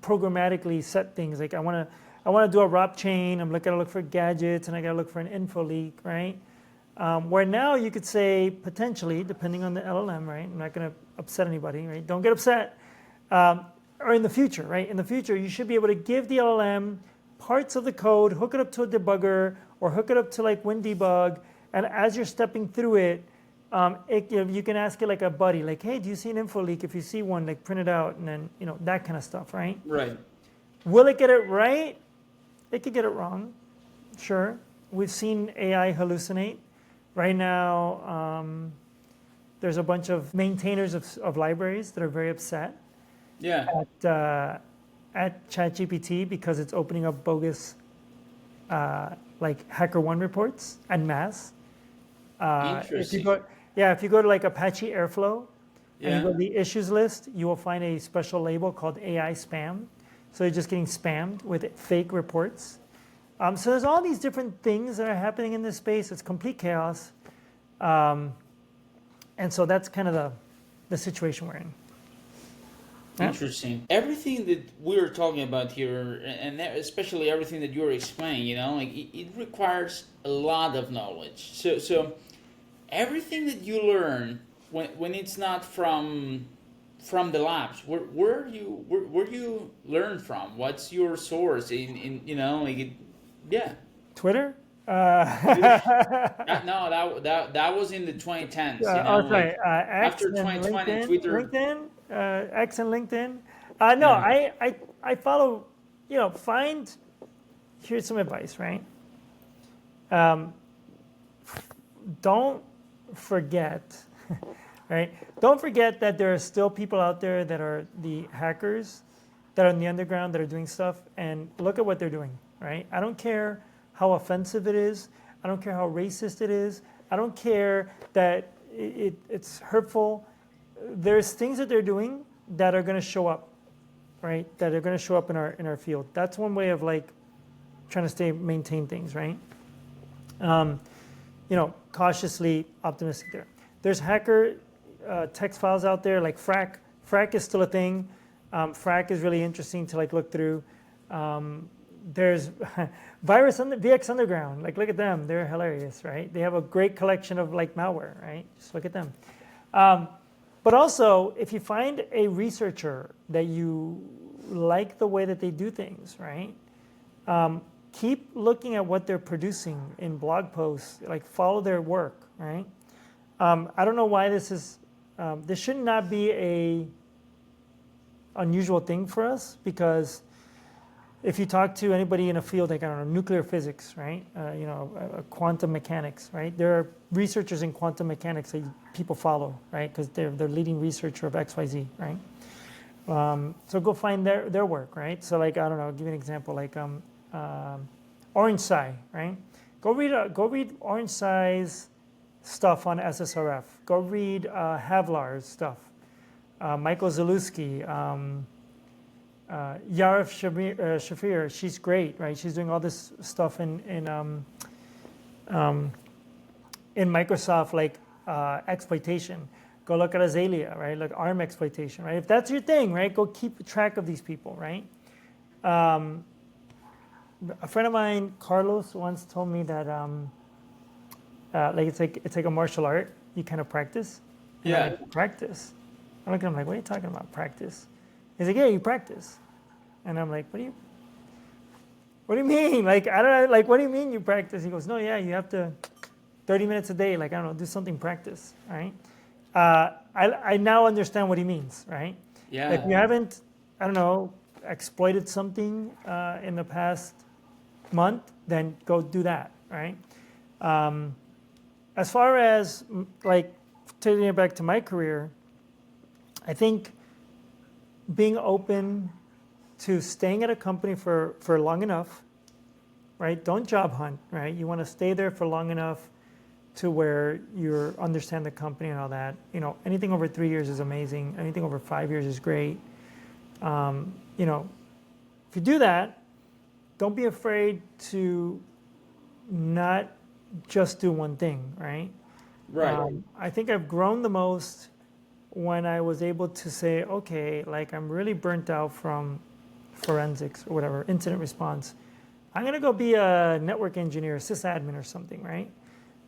programmatically set things. Like I want to do a ROP chain. I'm going to look for gadgets, and I got to look for an info leak, right? Where now you could say potentially, depending on the LLM, right? I'm not going to upset anybody, right? Don't get upset. Or in the future, right? In the future, you should be able to give the LLM parts of the code, hook it up to a debugger, or hook it up to like WinDebug, and as you're stepping through it, you can ask it like a buddy, like, hey, do you see an info leak? If you see one, like print it out, and then that kind of stuff, right? Right. Will it get it right? It could get it wrong, sure. We've seen AI hallucinate. Right now, there's a bunch of maintainers of libraries that are very upset at ChatGPT because it's opening up bogus like HackerOne reports en masse. Interesting. If you go to like Apache Airflow and you go Yeah. to the issues list, you will find a special label called AI spam. So you're just getting spammed with fake reports. So there's all these different things that are happening in this space. It's complete chaos. And so that's kind of the situation we're in. Yeah. Interesting. Everything that we're talking about here, and especially everything that you're explaining, like it requires a lot of knowledge. So everything that you learn when it's not from the labs, where you learn from? What's your source yeah. Twitter? That was in the 2010s. Sorry. X After and 2020, LinkedIn. Twitter. X and LinkedIn. No, Yeah. I follow. Find. Here's some advice, right? Don't forget, right? Don't forget that there are still people out there that are the hackers, that are in the underground, that are doing stuff, and look at what they're doing, right? I don't care how offensive it is. I don't care how racist it is. I don't care that it's hurtful. There's things that they're doing that are going to show up, right? That are going to show up in our field. That's one way of like trying to maintain things, right? Cautiously optimistic there. There's hacker text files out there like Frack. Frack is still a thing. Frack is really interesting to like look through. There's VX Underground. Like, look at them. They're hilarious, right? They have a great collection of like malware, right? Just look at them. But also, if you find a researcher that you like the way that they do things, right? Keep looking at what they're producing in blog posts. Like, follow their work, right? I don't know why this is. This should not be a unusual thing for us, because if you talk to anybody in a field like, I don't know, nuclear physics, right? Quantum mechanics, right? There are researchers in quantum mechanics that people follow, right? Because they're leading researcher of XYZ, right? So go find their work, right? So like, I don't know, I'll give you an example, like Orange Sci, right? Go read Orange Sci's stuff on SSRF. Go read Havlar's stuff. Michael Zalewski, Yarif Shafir, she's great, right? She's doing all this stuff in Microsoft, like exploitation. Go look at Azalea, right? Like ARM exploitation, right? If that's your thing, right? Go keep track of these people, right? A friend of mine, Carlos, once told me that it's like a martial art. You kind of practice. And Yeah. I'm like, practice. I look at him like, what are you talking about? Practice. He's like, yeah, you practice. And I'm like, what do you mean? Like, I don't know, like, what do you mean you practice? He goes, no, yeah, you have to 30 minutes a day, like, I don't know, do something practice, right? I now understand what he means, right? Yeah. If you haven't, I don't know, exploited something in the past month, then go do that, right? As far as like taking it back to my career, I think being open to staying at a company for long enough, right? Don't job hunt, right? You want to stay there for long enough to where you understand the company and all that. Anything over 3 years is amazing. Anything over 5 years is great. If you do that, don't be afraid to not just do one thing, right? Right. I think I've grown the most when I was able to say, okay, like I'm really burnt out from forensics or whatever, incident response. I'm going to go be a network engineer, sysadmin or something, right?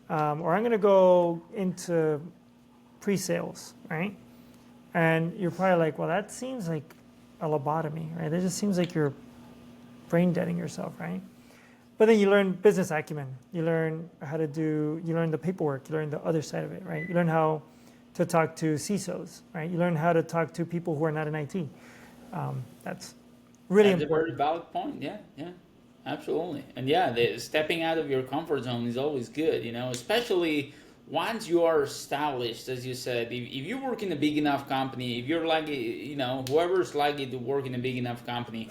Or I'm going to go into pre-sales, right? And you're probably like, well, that seems like a lobotomy, right? That just seems like you're brain deading yourself, right? But then you learn business acumen. You learn you learn the paperwork. You learn the other side of it, right? You learn how to talk to CISOs, right? You learn how to talk to people who are not in IT. That's really That's important. a very valid point. Yeah, absolutely. And yeah, the stepping out of your comfort zone is always good, especially once you are established, as you said. If you work in a big enough company, if you're lucky, whoever's lucky to work in a big enough company,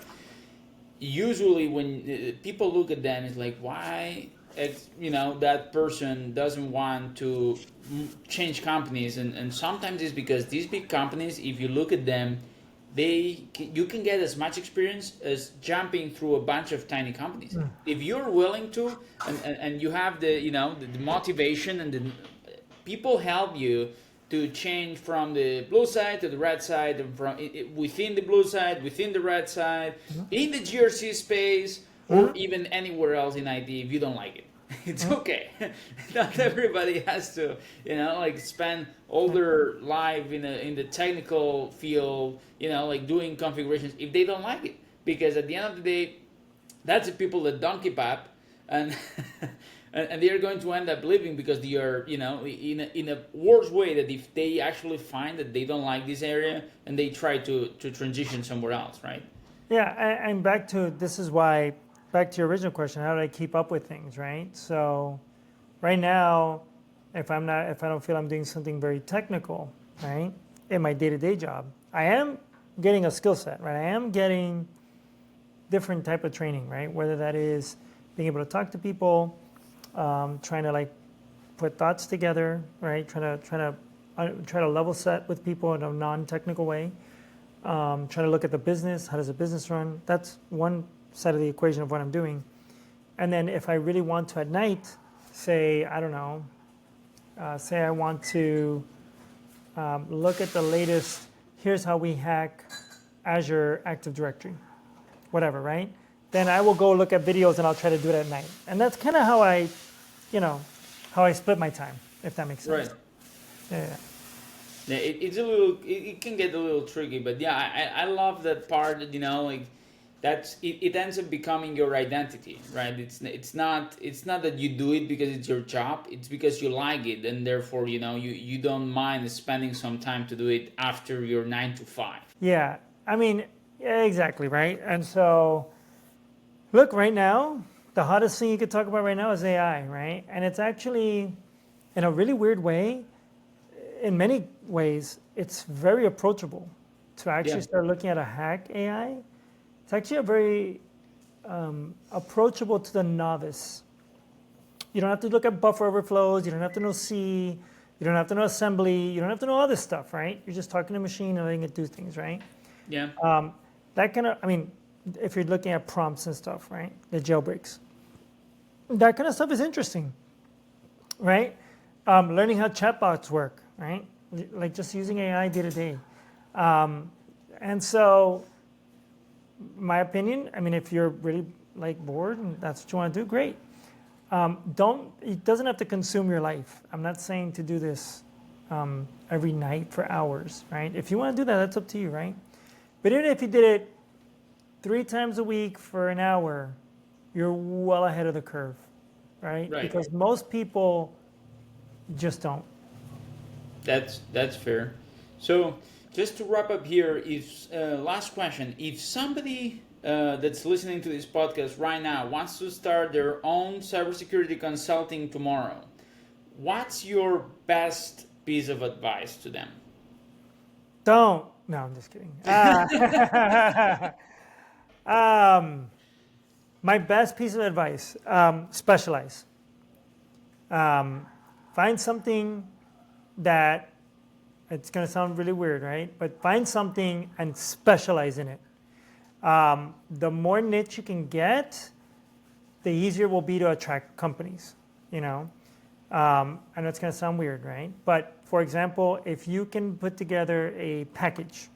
usually when people look at them, it's like, why that person doesn't want to change companies, and sometimes it's because these big companies, if you look at them, you can get as much experience as jumping through a bunch of tiny companies. If you're willing to, and you have the motivation, and the people help you to change from the blue side to the red side, and from within the blue side, within the red side, in the GRC space, or even anywhere else in IT. If you don't like it, it's okay. Not everybody has to, spend all their life in the technical field, doing configurations if they don't like it. Because at the end of the day, that's the people that donkey path, and and they are going to end up leaving because they are, in a worse way, that if they actually find that they don't like this area and they try to transition somewhere else, right? Yeah, and back to your original question, how do I keep up with things, right? So right now, if I don't feel I'm doing something very technical, right, in my day-to-day job, I am getting a skill set, right? I am getting different type of training, right? Whether that is being able to talk to people, trying to put thoughts together, right? Trying to level set with people in a non-technical way. Trying to look at the business. How does the business run? That's one side of the equation of what I'm doing. And then if I really want to at night, say, I don't know, say I want to look at the latest, here's how we hack Azure Active Directory, whatever, right? Then I will go look at videos and I'll try to do it at night. And that's kind of how I split my time, if that makes sense. Right. Yeah. Yeah, it's a little. It can get a little tricky, but yeah, I love that part. It ends up becoming your identity, right? It's not that you do it because it's your job. It's because you like it, and therefore you don't mind spending some time to do it after your 9 to 5. Yeah, I mean, yeah, exactly, right? And so, look, right now, the hottest thing you could talk about right now is AI, right? And it's actually, in a really weird way, in many ways, it's very approachable to actually start looking at a hack AI. It's actually a very approachable to the novice. You don't have to look at buffer overflows. You don't have to know C. You don't have to know assembly. You don't have to know all this stuff, right? You're just talking to a machine and letting it do things, right? Yeah. That kind of, I mean, if you're looking at prompts and stuff, right? The jailbreaks. That kind of stuff is interesting, right? Learning how chatbots work, right? Like just using AI day to day. And so, my opinion, I mean, if you're really bored and that's what you want to do, great. It doesn't have to consume your life. I'm not saying to do this every night for hours, right? If you want to do that, that's up to you, right? But even if you did it 3 times a week for an hour, you're well ahead of the curve, right? Because most people just don't. That's fair. So just to wrap up here, last question: if somebody that's listening to this podcast right now wants to start their own cybersecurity consulting tomorrow, what's your best piece of advice to them? Don't. No, I'm just kidding. My best piece of advice: specialize. Find something that, it's going to sound really weird, right? But find something and specialize in it. The more niche you can get, the easier it will be to attract companies, I know it's going to sound weird, right? But for example, if you can put together a package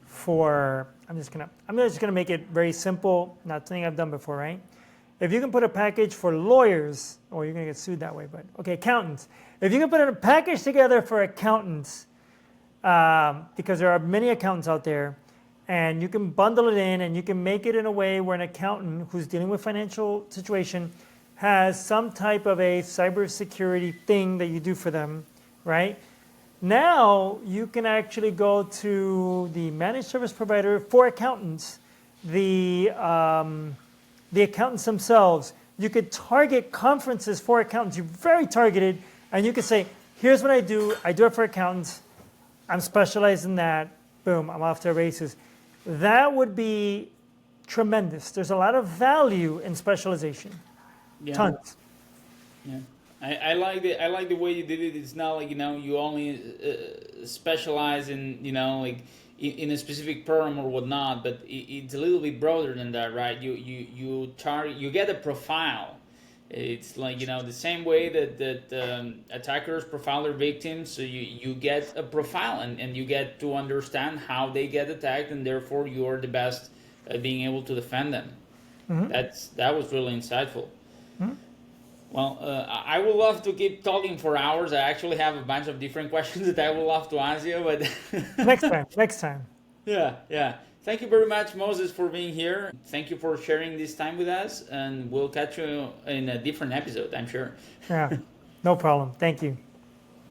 for, I'm just gonna make it very simple, not something I've done before, right? If you can put a package for lawyers, or you're gonna get sued that way, but okay, accountants. If you can put a package together for accountants, because there are many accountants out there, and you can bundle it in and you can make it in a way where an accountant who's dealing with financial situation has some type of a cybersecurity thing that you do for them, right? Now you can actually go to the managed service provider for accountants, the accountants themselves. You could target conferences for accountants. You're very targeted, and you could say, here's what I do it for accountants. I'm specialized in that. Boom, I'm off to the races. That would be tremendous. There's a lot of value in specialization. Yeah. Tons. Yeah. I like the way you did it. It's not like you only specialize in in a specific program or whatnot, but it's a little bit broader than that, right? You get a profile. It's like, the same way that attackers profile their victims. So you get a profile, and you get to understand how they get attacked, and therefore you are the best at being able to defend them. That was really insightful. Well, I would love to keep talking for hours. I actually have a bunch of different questions that I would love to ask you, but Next time. yeah. Thank you very much, Moses, for being here. Thank you for sharing this time with us, and we'll catch you in a different episode, I'm sure. Yeah, no problem. Thank you.